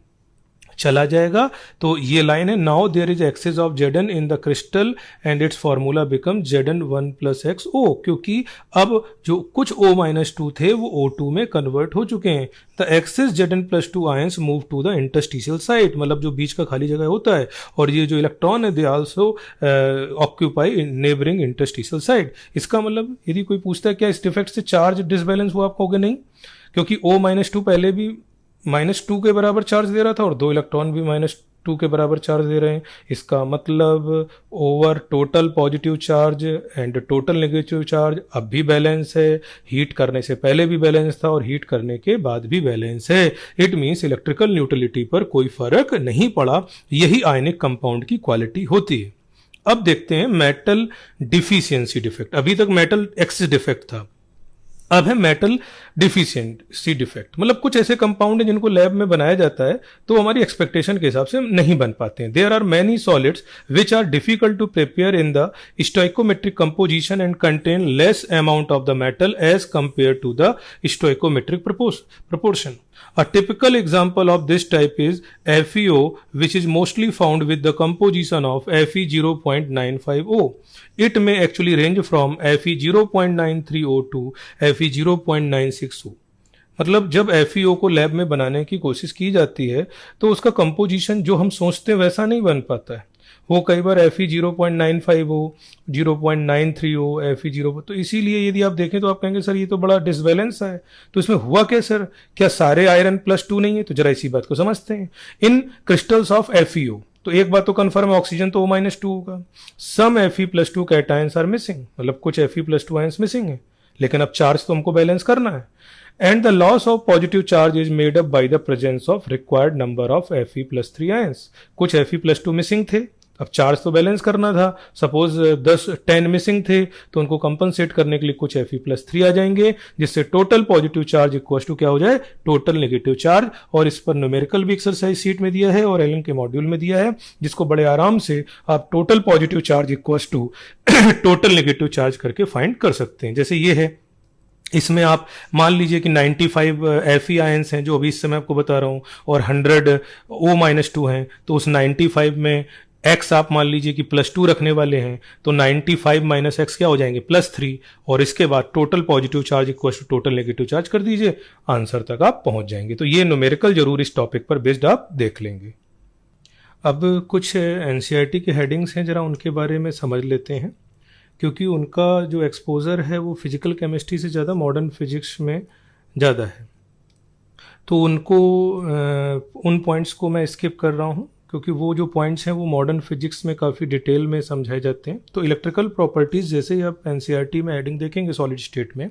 Speaker 1: चला जाएगा। तो ये लाइन है, now there is excess of Zn in the crystal and its formula become Zn1+xO, क्योंकि अब जो कुछ O-2 थे वो O2 में कन्वर्ट हो चुके हैं। The excess Zn+2 ions move to the interstitial site, मतलब जो बीच का खाली जगह होता है, और ये जो इलेक्ट्रॉन है they also occupy neighbouring interstitial site. इसका मतलब यदि कोई पूछता है क्या इस डिफेक्ट से चार्ज डिसबैलेंस हुआ, आप कहोगे नहीं, क्योंकि O-2 पहले भी -2 के बराबर चार्ज दे रहा था और 2 इलेक्ट्रॉन भी 2 के बराबर चार्ज दे रहे हैं, इसका मतलब over total positive charge and total negative charge अब भी बैलेंस है, हीट करने से पहले भी बैलेंस था और हीट करने के बाद भी बैलेंस है। इट मीन्स इलेक्ट्रिकल न्यूट्रलिटी पर कोई फर्क नहीं पड़ा। यही आयनिक कंपाउंड की क्वालिटी होती है। अब देखते हैं मेटल डिफिशियंसी डिफेक्ट। अभी तक मेटल एक्सिस डिफेक्ट था, अब है मेटल डिफिशियंसी डिफेक्ट। मतलब कुछ ऐसे कंपाउंड हैं जिनको लैब में बनाया जाता है तो हमारी एक्सपेक्टेशन के हिसाब से नहीं बन पाते हैं। There are many solids which are difficult to prepare in the stoichiometric composition and contain less amount of the metal as compare to the stoichiometric proportion. A typical example of this type is FeO, which is mostly found with the composition of Fe0.950. It may actually range from Fe0.930 to Fe0.960. मतलब जब FeO को lab में बनाने की कोशिश की जाती है तो उसका कंपोजिशन जो हम सोचते हैं वैसा नहीं बन पाता है। वो कई बार Fe0.95 हो, 0.93 हो, Fe0, तो इसीलिए यदि आप देखें तो आप कहेंगे सर ये तो बड़ा डिसबैलेंस है, तो इसमें हुआ क्या सर, क्या सारे आयरन +2 नहीं है? तो जरा इसी बात को समझते हैं। इन क्रिस्टल्स ऑफ FeO, तो एक बात तो कन्फर्म है, ऑक्सीजन तो O-2 होगा। सम Fe+2 कैटायंस आर मिसिंग, मतलब कुछ Fe+2 आयंस मिसिंग है, लेकिन अब चार्ज तो हमको बैलेंस करना है। And the loss of positive charge is made up by the presence of required number of Fe+3 ions. कुछ Fe+2 मिसिंग थे, अब चार्ज तो बैलेंस करना था। सपोज 10 मिसिंग थे तो उनको कंपनसेट करने के लिए कुछ Fe+3 आ जाएंगे, जिससे total positive charge equal to क्या हो जाए, टोटल नेगेटिव चार्ज। और इस पर न्यूमेरिकल भी एक्सरसाइज सीट में दिया है और एलन के मॉड्यूल में दिया है, जिसको बड़े आराम से आप total positive charge equal to total negative charge करके फाइंड कर सकते हैं। जैसे ये है, इसमें आप मान लीजिए कि 95 Fe आयंस हैं जो अभी इस समय आपको बता रहा हूं, और 100 O-2 हैं, तो उस 95 में x आप मान लीजिए कि +2 रखने वाले हैं, तो 95 - x क्या हो जाएंगे, +3, और इसके बाद total positive charge equal to total negative charge कर दीजिए, आंसर तक आप पहुंच जाएंगे। तो ये न्यूमेरिकल जरूर इस टॉपिक पर बेस्ड आप देख लेंगे। अब कुछ एनसीईआरटी के हेडिंग्स हैं, जरा उनके बारे में समझ लेते हैं, क्योंकि उनका जो एक्सपोजर है वो फिजिकल केमिस्ट्री से ज़्यादा मॉडर्न फिजिक्स में ज़्यादा है, तो उनको उन पॉइंट्स को मैं स्किप कर रहा हूँ, क्योंकि वो जो पॉइंट्स हैं वो मॉडर्न फिजिक्स में काफ़ी डिटेल में समझाए जाते हैं। तो इलेक्ट्रिकल प्रॉपर्टीज़ जैसे ही आप एनसीईआरटी में हेडिंग देखेंगे सॉलिड स्टेट में,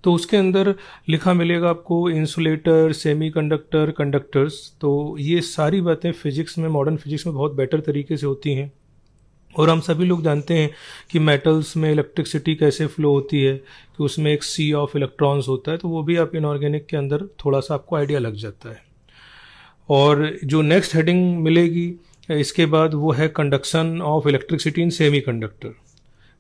Speaker 1: तो उसके अंदर लिखा मिलेगा आपको इंसुलेटर, सेमीकंडक्टर, कंडक्टर्स। तो ये सारी बातें फिजिक्स में, मॉडर्न फिजिक्स में बहुत बेटर तरीके से होती हैं। और हम सभी लोग जानते हैं कि मेटल्स में इलेक्ट्रिसिटी कैसे फ्लो होती है, कि उसमें एक सी ऑफ इलेक्ट्रॉन्स होता है, तो वो भी आप इनऑर्गेनिक के अंदर थोड़ा सा आपको आइडिया लग जाता है। और जो नेक्स्ट हेडिंग मिलेगी इसके बाद वो है conduction of electricity in semiconductor.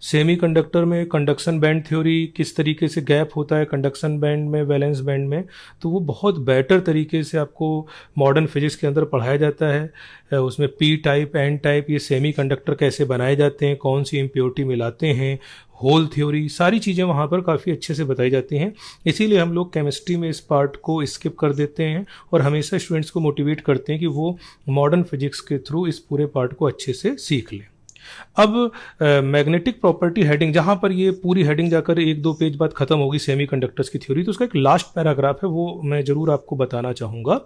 Speaker 1: Semiconductor में कंडक्शन बैंड थ्योरी, किस तरीके से गैप होता है कंडक्शन बैंड में, वैलेंस बैंड में, तो वो बहुत बेटर तरीके से आपको मॉडर्न फिजिक्स के अंदर पढ़ाया जाता है। उसमें पी टाइप, एन टाइप, ये सेमीकंडक्टर कैसे बनाए जाते हैं, कौन सी इम्प्योरिटी मिलाते हैं, होल थ्योरी, सारी चीज़ें वहाँ पर काफ़ी अच्छे से बताई जाती हैं। इसीलिए हम लोग केमिस्ट्री में इस पार्ट को स्किप कर देते हैं और हमेशा स्टूडेंट्स को मोटिवेट करते हैं कि वो मॉडर्न फिजिक्स के थ्रू इस पूरे पार्ट को अच्छे से सीख लें। अब मैग्नेटिक प्रॉपर्टी हेडिंग, जहां पर ये पूरी हेडिंग जाकर 1-2 पेज बाद खत्म होगी सेमीकंडक्टर्स की थ्योरी, तो उसका एक लास्ट पैराग्राफ है, वो मैं जरूर आपको बताना चाहूंगा।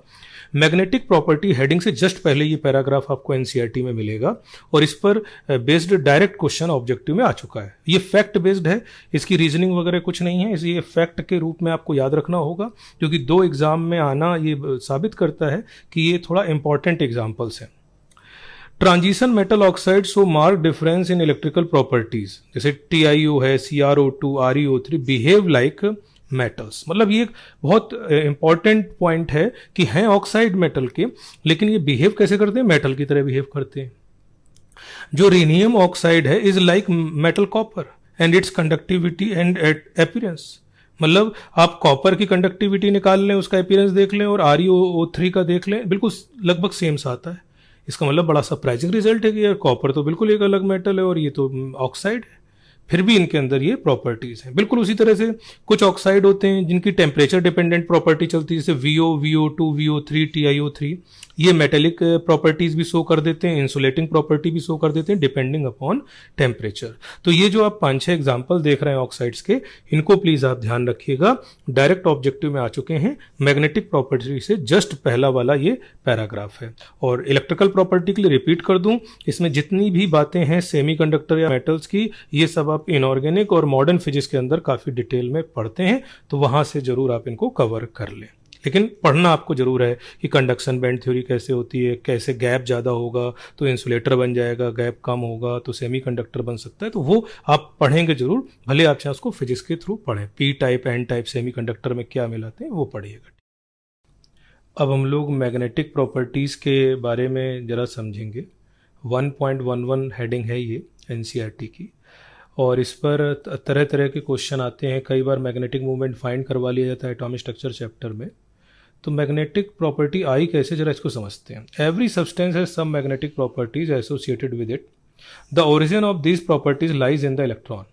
Speaker 1: मैग्नेटिक प्रॉपर्टी हेडिंग से जस्ट पहले ये पैराग्राफ आपको एनसीईआरटी में मिलेगा और इस पर बेस्ड डायरेक्ट क्वेश्चन ऑब्जेक्टिव में आ चुका है। ये फैक्ट बेस्ड है, इसकी रीजनिंग वगैरह कुछ नहीं है, इसलिए फैक्ट के रूप में आपको याद रखना होगा, क्योंकि 2 एग्जाम में आना ये साबित करता है कि ये थोड़ा इंपॉर्टेंट एग्जाम्पल्स हैं। Transition metal oxide show mark difference in electrical properties, जैसे TiO है, CrO2, ReO3 behave like metals. मतलब ये एक बहुत इंपॉर्टेंट पॉइंट है कि हैं ऑक्साइड मेटल के, लेकिन ये बिहेव कैसे करते हैं, मेटल की तरह बिहेव करते हैं। जो रेनियम ऑक्साइड है is like metal copper and it's conductivity and appearance. मतलब आप कॉपर की कंडक्टिविटी निकाल लें, उसका अपीयरेंस देख लें, और ReO3 का देख लें, बिल्कुल लगभग सेम सा आता है। इसका मतलब बड़ा सरप्राइजिंग रिजल्ट है कि यार कॉपर तो बिल्कुल एक अलग मेटल है और ये तो ऑक्साइड है। फिर भी इनके अंदर ये प्रॉपर्टीज हैं। बिल्कुल उसी तरह से कुछ ऑक्साइड होते हैं जिनकी टेम्परेचर डिपेंडेंट प्रॉपर्टी चलती है, जैसे VO, VO2, VO3, TiO3। ये मेटेलिक प्रॉपर्टीज भी शो कर देते हैं, इंसुलेटिंग प्रॉपर्टी भी शो कर देते हैं डिपेंडिंग अपॉन टेम्परेचर। तो ये जो आप 5-6 एग्जाम्पल देख रहे हैं ऑक्साइड्स के, इनको प्लीज आप ध्यान रखिएगा। डायरेक्ट ऑब्जेक्टिव में आ चुके हैं। मैग्नेटिक प्रॉपर्टी से जस्ट पहला वाला ये पैराग्राफ है। और इलेक्ट्रिकल प्रॉपर्टी के लिए रिपीट कर दूं, इसमें जितनी भी बातें हैं सेमीकंडक्टर या मेटल्स की, ये सब आप इनऑर्गेनिक और मॉडर्न फिजिक्स के अंदर काफी डिटेल में पढ़ते हैं, तो वहां से जरूर आप इनको कवर कर लें। लेकिन पढ़ना आपको जरूर है कि कंडक्शन बैंड थ्योरी कैसे होती है, कैसे गैप ज़्यादा होगा तो इंसुलेटर बन जाएगा, गैप कम होगा तो सेमीकंडक्टर बन सकता है। तो वो आप पढ़ेंगे जरूर, भले आप चाहे उसको फिजिक्स के थ्रू पढ़ें। P type, N type semiconductor में क्या मिलाते हैं वो पढ़िएगा। अब हम लोग मैग्नेटिक प्रॉपर्टीज़ के बारे में ज़रा समझेंगे। 1.11 हेडिंग है ये एनसीईआरटी की, और इस पर तरह तरह के क्वेश्चन आते हैं। कई बार मैग्नेटिक मूवमेंट फाइंड करवा लिया जाता है एटॉमिक स्ट्रक्चर चैप्टर में। तो मैग्नेटिक प्रॉपर्टी आई कैसे, जरा इसको समझते हैं। Every substance has some magnetic properties associated with it. The origin of these properties lies in the electron.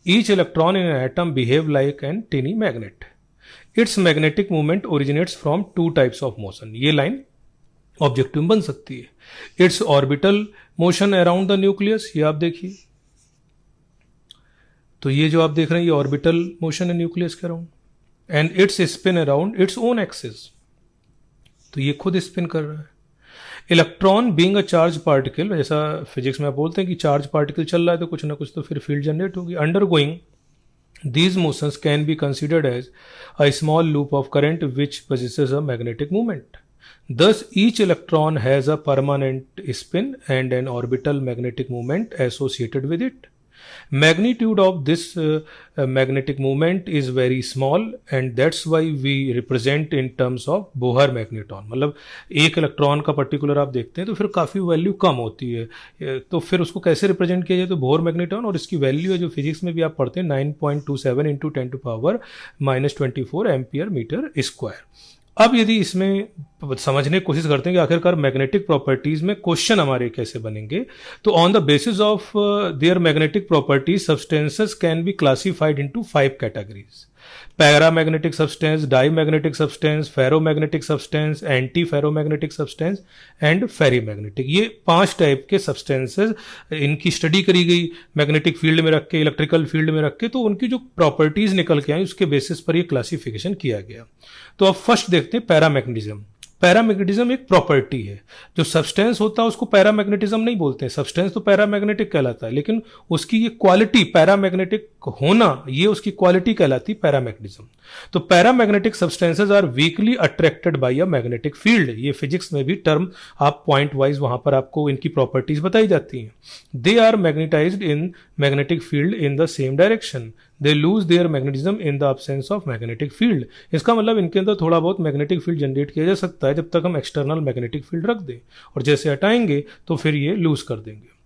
Speaker 1: Each electron in an atom behave like a tiny magnet. Its magnetic movement originates from 2 types of motion. ये line objective बन सकती है। Its orbital motion around the nucleus, ये आप देखिए। तो ये जो आप देख रहे हैं ये ऑर्बिटल मोशन है न्यूक्लियस के around. And it's spin around its own axis, तो ये खुद स्पिन कर रहा है। Electron being a charge particle, जैसा फिजिक्स में आप बोलते हैं कि चार्ज पार्टिकल चल रहा है तो कुछ ना कुछ तो फिर फील्ड जनरेट होगी। Undergoing these motions can be considered as a small loop of current which possesses a magnetic moment. Thus, each electron has a permanent spin and an orbital magnetic moment associated with it. Magnitude of this magnetic moment is very small and that's why we represent in terms of Bohr magneton. मतलब एक electron का particular आप देखते हैं तो फिर काफ़ी value कम होती है, तो फिर उसको कैसे रिप्रेजेंट किया जाए, तो बोहर मैग्नेटॉन। और इसकी वैल्यू है जो फिजिक्स में भी आप पढ़ते हैं 9.27 इंटू 10⁻⁻24 एम्पियर मीटर स्क्वायर। अब यदि इसमें समझने की कोशिश करते हैं कि आखिरकार मैग्नेटिक प्रॉपर्टीज में क्वेश्चन हमारे कैसे बनेंगे, तो on the basis of their magnetic properties substances can be classified into 5 categories. Paramagnetic substance, diamagnetic substance, ferromagnetic substance, anti ferromagnetic substance and ferrimagnetic. ये 5 टाइप के सब्सटेंसेस, इनकी स्टडी करी गई मैग्नेटिक फील्ड में रख के, इलेक्ट्रिकल फील्ड में रख के, तो उनकी जो प्रॉपर्टीज निकल के आई उसके बेसिस पर ये क्लासिफिकेशन किया गया। तो अब फर्स्ट देखते हैं पैरामैग्नेटिज्म। पैरामैग्नेटिज्म एक प्रॉपर्टी है। जो सब्सटेंस होता है उसको पैरामैग्नेटिज्म नहीं बोलते हैं, सब्सटेंस तो पैरामैग्नेटिक कहलाता है, लेकिन उसकी ये क्वालिटी पैरामैग्नेटिक होना, ये उसकी क्वालिटी कहलाती है पैरामैग्नेटिज्म। तो paramagnetic substances are weakly attracted by a magnetic field. ये फिजिक्स में भी टर्म आप पॉइंट वाइज वहां पर आपको इनकी प्रॉपर्टीज बताई जाती हैं। They are magnetized in magnetic field in the same direction. They lose their magnetism in the absence of magnetic field. इसका मतलब इनके अंदर थोड़ा बहुत मैग्नेटिक फील्ड जनरेट किया जा सकता है जब तक हम एक्सटर्नल मैग्नेटिक फील्ड रख दें, और जैसे हटाएंगे तो फिर ये लूज कर देंगे।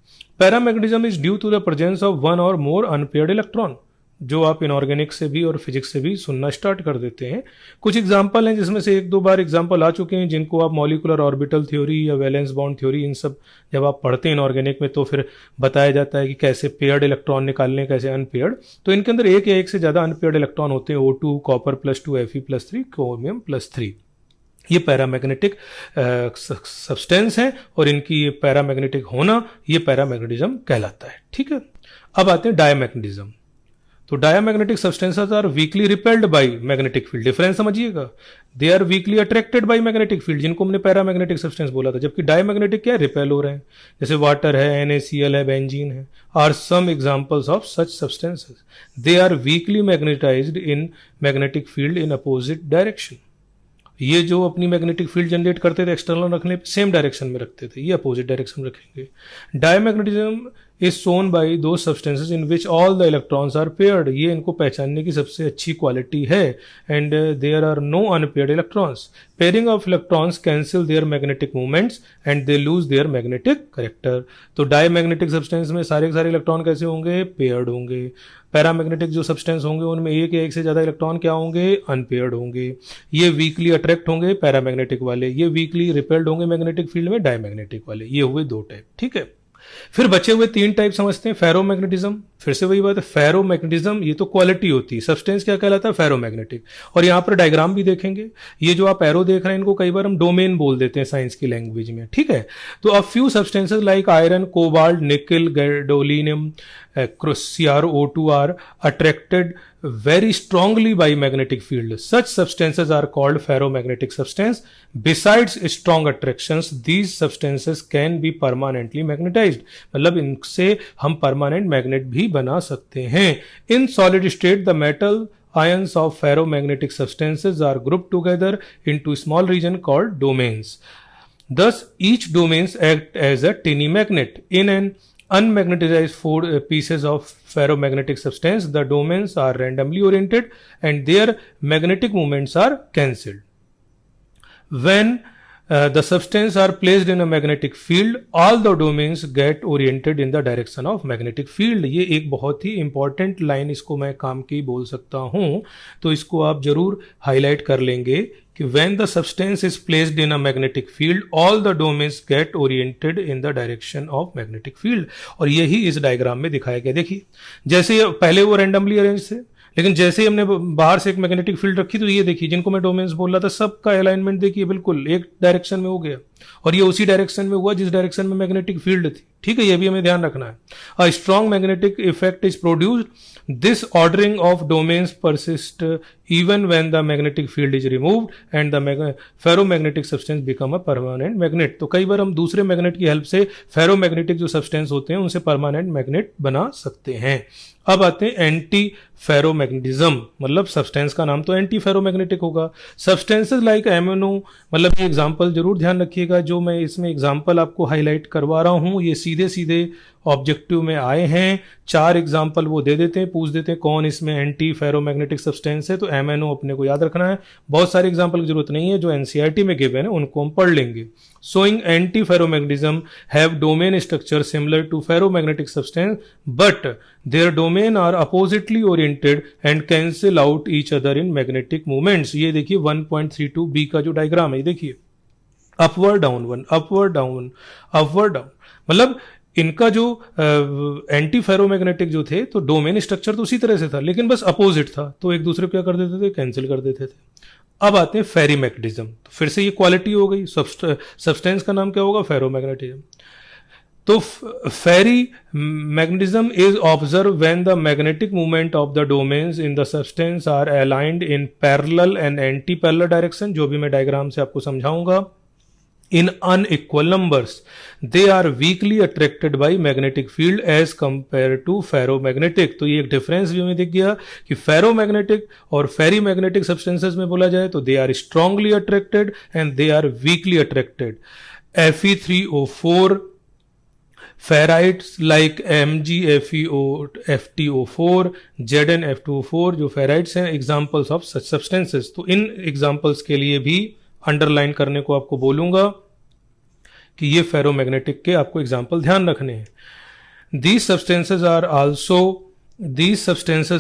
Speaker 1: Paramagnetism is due to the presence of 1 or more unpaired electron, जो आप इनऑर्गेनिक से भी और फिजिक्स से भी सुनना स्टार्ट कर देते हैं। कुछ एग्जाम्पल हैं जिसमें से 1-2 बार एग्जाम्पल आ चुके हैं, जिनको आप मॉलिकुलर ऑर्बिटल थ्योरी या वैलेंस बॉन्ड थ्योरी, इन सब जब आप पढ़ते हैं इनऑर्गेनिक में तो फिर बताया जाता है कि कैसे पेयर्ड इलेक्ट्रॉन निकालने, कैसे अनपेयर्ड। तो इनके अंदर एक या एक से ज़्यादा अनपेयर्ड इलेक्ट्रॉन होते हैं। O2, copper +2, Fe+3, chromium +3। ये पैरामैग्नेटिक सब्सटेंस है और इनकी ये पैरामैग्नेटिक होना, ये पैरामैग्नेटिज्म कहलाता है। ठीक है, अब आते हैं डायमैग्नेटिज्म। तो diamagnetic substances are weakly repelled by magnetic field. Difference समझिएगा, they are weakly attracted by magnetic field, जिनको हमने पैरामैग्नेटिक सब्सटेंस बोला था, जबकि डायमैग्नेटिक क्या है, रिपेल हो रहे हैं। जैसे वाटर है, NaCl है, बेंजीन है, are some examples of such substances. They are weakly magnetized in magnetic field in opposite direction. ये जो अपनी मैग्नेटिक फील्ड जनरेट करते थे एक्सटर्नल रखने पे सेम डायरेक्शन में रखते थे, ये अपोजिट डायरेक्शन रखेंगे। Diamagnetism is shown by those substances in which all the electrons are paired. ये इनको पहचानने की सबसे अच्छी क्वालिटी है। And there are no unpaired electrons. Pairing of electrons cancel their magnetic movements and they lose their magnetic character. तो diamagnetic substance में सारे के सारे इलेक्ट्रॉन कैसे होंगे, पेयर्ड होंगे। पैरामैग्नेटिक जो सब्सटेंस होंगे उनमें एक या एक से ज्यादा इलेक्ट्रॉन क्या होंगे, अनपेयर्ड होंगे। ये वीकली अट्रैक्ट होंगे पैरामैग्नेटिक वाले, ये वीकली रिपेल्ड होंगे मैग्नेटिक फील्ड में डायमैग्नेटिक वाले। ये हुए 2 टाइप। ठीक है, फिर बचे हुए 3 टाइप समझते हैं। फेरोमैग्नेटिज्म। फिर से वही बात है, फेरोमैग्नेटिज्म ये तो क्वालिटी होती है, सब्सटेंस क्या कहलाता है, फेरोमैग्नेटिक। और यहां पर डायग्राम भी देखेंगे, ये जो आप एरो देख रहे हैं इनको कई बार हम डोमेन बोल देते हैं साइंस की लैंग्वेज में, ठीक है। तो a few substances like iron, cobalt, निकल, gadolinium, CrO2 are attracted very strongly by magnetic field. Such substances are called ferromagnetic substance. Besides strong attractions, these substances can be permanently magnetized. मतलब इनसे हम permanent magnet भी बना सकते हैं. In solid state, the metal ions of ferromagnetic substances are grouped together into small region called domains. Thus, each domains act as a tiny magnet. In an unmagnetized four pieces of ferromagnetic substance, the domains are randomly oriented and their magnetic moments are cancelled. When the substance are placed in a magnetic field, all the domains get oriented in the direction of magnetic field. ये एक बहुत ही important line, इसको मैं काम की बोल सकता हूं, तो इसको आप जरूर highlight कर लेंगे कि when the substance is placed in a magnetic field, all the domains get oriented in the direction of magnetic field. और यही इस डायग्राम में दिखाया गया। देखिए, जैसे पहले वो randomly arranged थे, लेकिन जैसे ही हमने बाहर से एक मैग्नेटिक फील्ड रखी, तो ये देखिए जिनको मैं डोमेन्स बोल रहा था सबका अलाइनमेंट देखिए बिल्कुल एक डायरेक्शन में हो गया, और ये उसी डायरेक्शन में हुआ जिस डायरेक्शन में मैग्नेटिक फील्ड थी, ठीक है। ये भी हमें ध्यान रखना है। A strong magnetic effect is produced, this ordering of domains persist even when the magnetic field is removed and the ferromagnetic substance become a permanent magnet. तो कई बार हम दूसरे मैग्नेट की हेल्प से फेरोमैग्नेटिक जो सब्सटेंस होते हैं उनसे परमानेंट मैग्नेट बना सकते हैं। अब आते हैं एंटी फेरोमैग्नेटिज्म, मतलब सब्सटेंस का नाम तो एंटी फेरोमैग्नेटिक होगा। सब्सटेंसेस लाइक एमएनओ, मतलब ये एग्जांपल जरूर ध्यान रखिएगा, जो मैं इसमें एग्जांपल आपको हाईलाइट करवा रहा हूं ये सीधे सीधे ऑब्जेक्टिव में आए हैं। 4 एग्जांपल वो दे देते हैं, पूछ देते हैं कौन इसमें एंटी फेरोमैग्नेटिक सब्सटेंस है, तो एमएनओ अपने को याद रखना है। बहुत सारे एग्जांपल की जरूरत नहीं है, जो एनसीईआरटी में गिवन है उनको हम पढ़ लेंगे। Showing anti ferromagnetism have domain structure similar to ferromagnetic substance but their domain are oppositely oriented and cancel out each other in magnetic movements. ये देखिए 1.32 बी का जो डायग्राम है, देखिए upward down one, upward down, upward down, मतलब इनका जो anti ferromagnetic जो थे तो डोमेन स्ट्रक्चर तो उसी तरह से था, लेकिन बस अपोजिट था, तो एक दूसरे को क्या कर देते थे, कैंसिल कर देते थे। अब आते हैं फेरीमैग्नेटिज्म, तो फिर से ये क्वालिटी हो गई, सब्सटेंस का नाम क्या होगा, फेरोमैग्नेटिज्म। तो ferri magnetism is observe when the magnetic movement of the domains in the substance are aligned in parallel and anti parallel direction, जो भी मैं डायग्राम से आपको समझाऊंगा। In unequal numbers, they are weakly attracted by magnetic field as compared to ferromagnetic. तो ये एक difference भी हमें दिख गया कि फेरोमैग्नेटिक और फेरीमैग्नेटिक सब्सटेंसेस में बोला जाए तो they are strongly attracted and they are weakly attracted. Fe3O4 ferrites like MgFeO FtO4 ZnF2O4 जो फेराइड्स हैं, एग्जांपल्स ऑफ सच सब्सटेंसेस। तो इन एग्जांपल्स के लिए भी अंडरलाइन करने को आपको बोलूंगा कि ये फेरोमैग्नेटिक के आपको एग्जाम्पल ध्यान रखने हैं। These substances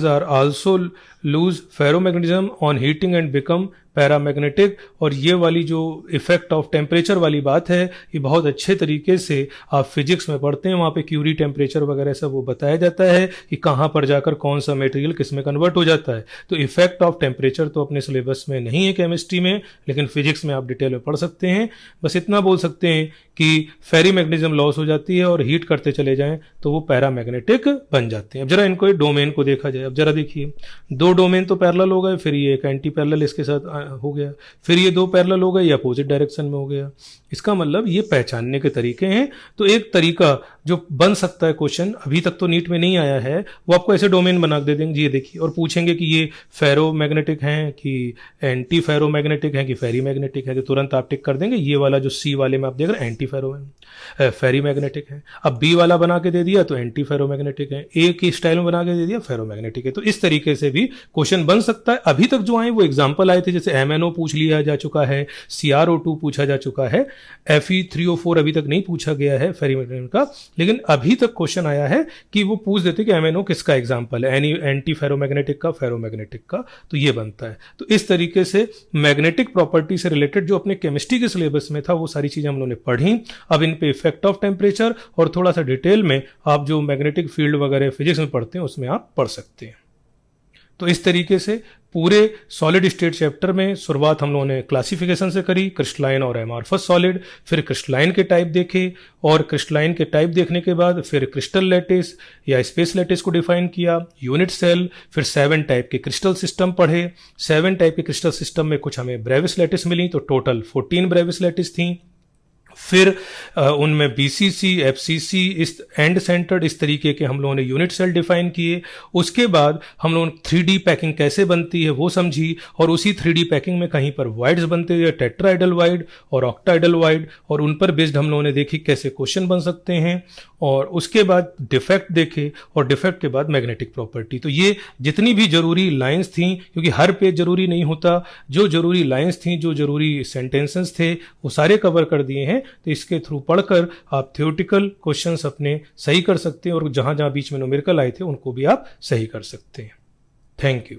Speaker 1: are also lose ferromagnetism on heating and become paramagnetic. और ये वाली जो इफेक्ट ऑफ टेम्परेचर वाली बात है, ये बहुत अच्छे तरीके से आप फिजिक्स में पढ़ते हैं, वहाँ पे क्यूरी टेम्परेचर वगैरह सब वो बताया जाता है कि कहाँ पर जाकर कौन सा मटेरियल किस में कन्वर्ट हो जाता है। तो इफेक्ट ऑफ टेम्परेचर तो अपने सिलेबस में नहीं है केमिस्ट्री में, लेकिन फिजिक्स में आप डिटेल में पढ़ सकते हैं। बस इतना बोल सकते हैं कि फेरीमैग्नेटिज्म लॉस हो जाती है और हीट करते चले जाएं तो वो पैरामैग्नेटिक बन जाते हैं। अब जरा इनको डोमेन को देखा जाए। अब जरा देखिए, 2 डोमेन तो पैरेलल हो गए, फिर ये एक एंटी पैरेलल इसके साथ हो गया, फिर ये 2 पैरेलल हो गए, ये अपोजिट डायरेक्शन में हो गया। इसका मतलब ये पहचानने के तरीके हैं। तो एक तरीका जो बन सकता है क्वेश्चन, अभी तक तो नीट में नहीं आया है, वो आपको ऐसे डोमेन बना दे देंगे, ये देखिए, और पूछेंगे कि ये फेरोमैग्नेटिक हैं कि एंटी फेरोमैग्नेटिक हैं कि फेरीमैग्नेटिक है, तो तुरंत आप टिक कर देंगे। ये वाला जो सी वाले में आप देख रहे हैं एंटी फेरीमैग्नेटिक है। अब बी वाला बना के दे दिया तो एंटी फेरोमैग्नेटिक है, ए की स्टाइल में बना के दे दिया फेरोमैग्नेटिक है। तो इस तरीके से भी क्वेश्चन बन सकता है। अभी तक जो आए वो एग्जाम्पल आए थे, जैसे MnO पूछ लिया जा चुका है, CrO2 पूछा जा चुका है, Fe3O4 अभी तक नहीं पूछा गया है फेरीमैग्नेटिक का, लेकिन अभी तक क्वेश्चन आया है कि वो पूछ देते कि MnO किसका एग्जाम्पल है, एंटी फेरोमैग्नेटिक का, फेरोमैग्नेटिक का, तो ये बनता है। तो इस तरीके से मैग्नेटिक प्रॉपर्टी से रिलेटेड जो अपने केमिस्ट्री के सिलेबस में था वो सारी चीजें हम लोगों ने पढ़ी। अब इन पे इफेक्ट ऑफ टेम्परेचर, और थोड़ा सा डिटेल में आप जो मैग्नेटिक फील्ड वगैरह फिजिक्स में पढ़ते हैं उसमें आप पढ़ सकते हैं। तो इस तरीके से पूरे सॉलिड स्टेट चैप्टर में शुरुआत हम लोगों ने क्लासिफिकेशन से करी, क्रिस्टलाइन और एमॉर्फस सॉलिड, फिर क्रिस्टलाइन के टाइप देखे, और क्रिस्टलाइन के टाइप देखने के बाद फिर क्रिस्टल लैटिस या स्पेस लैटिस को डिफाइन किया, यूनिट सेल, फिर 7 टाइप के क्रिस्टल सिस्टम पढ़े। 7 टाइप के क्रिस्टल सिस्टम में कुछ हमें ब्रेविस लैटिस मिली, तो टोटल 14 ब्रेविस लैटिस थी। फिर उनमें बीसीसी, एफसीसी, इस एंड सेंटर्ड, इस तरीके के हम लोगों ने यूनिट सेल डिफाइन किए। उसके बाद हम लोगों ने 3D पैकिंग कैसे बनती है वो समझी, और उसी 3D पैकिंग में कहीं पर वाइड्स बनते हैं, टेट्राइडल वाइड और ऑक्टाइडल वाइड, और उन पर बेस्ड हम लोगों ने देखी कैसे क्वेश्चन बन सकते हैं। और उसके बाद डिफेक्ट देखे, और डिफेक्ट के बाद मैग्नेटिक प्रॉपर्टी। तो ये जितनी भी जरूरी लाइंस थी, क्योंकि हर पेज जरूरी नहीं होता, जो जरूरी लाइंस थी, जो जरूरी सेंटेंसेस थे, वो सारे कवर कर दिए हैं। तो इसके थ्रू पढ़कर आप थ्योरेटिकल क्वेश्चंस अपने सही कर सकते हैं, और जहां जहां बीच में न्यूमेरिकल आए थे उनको भी आप सही कर सकते हैं। Thank you.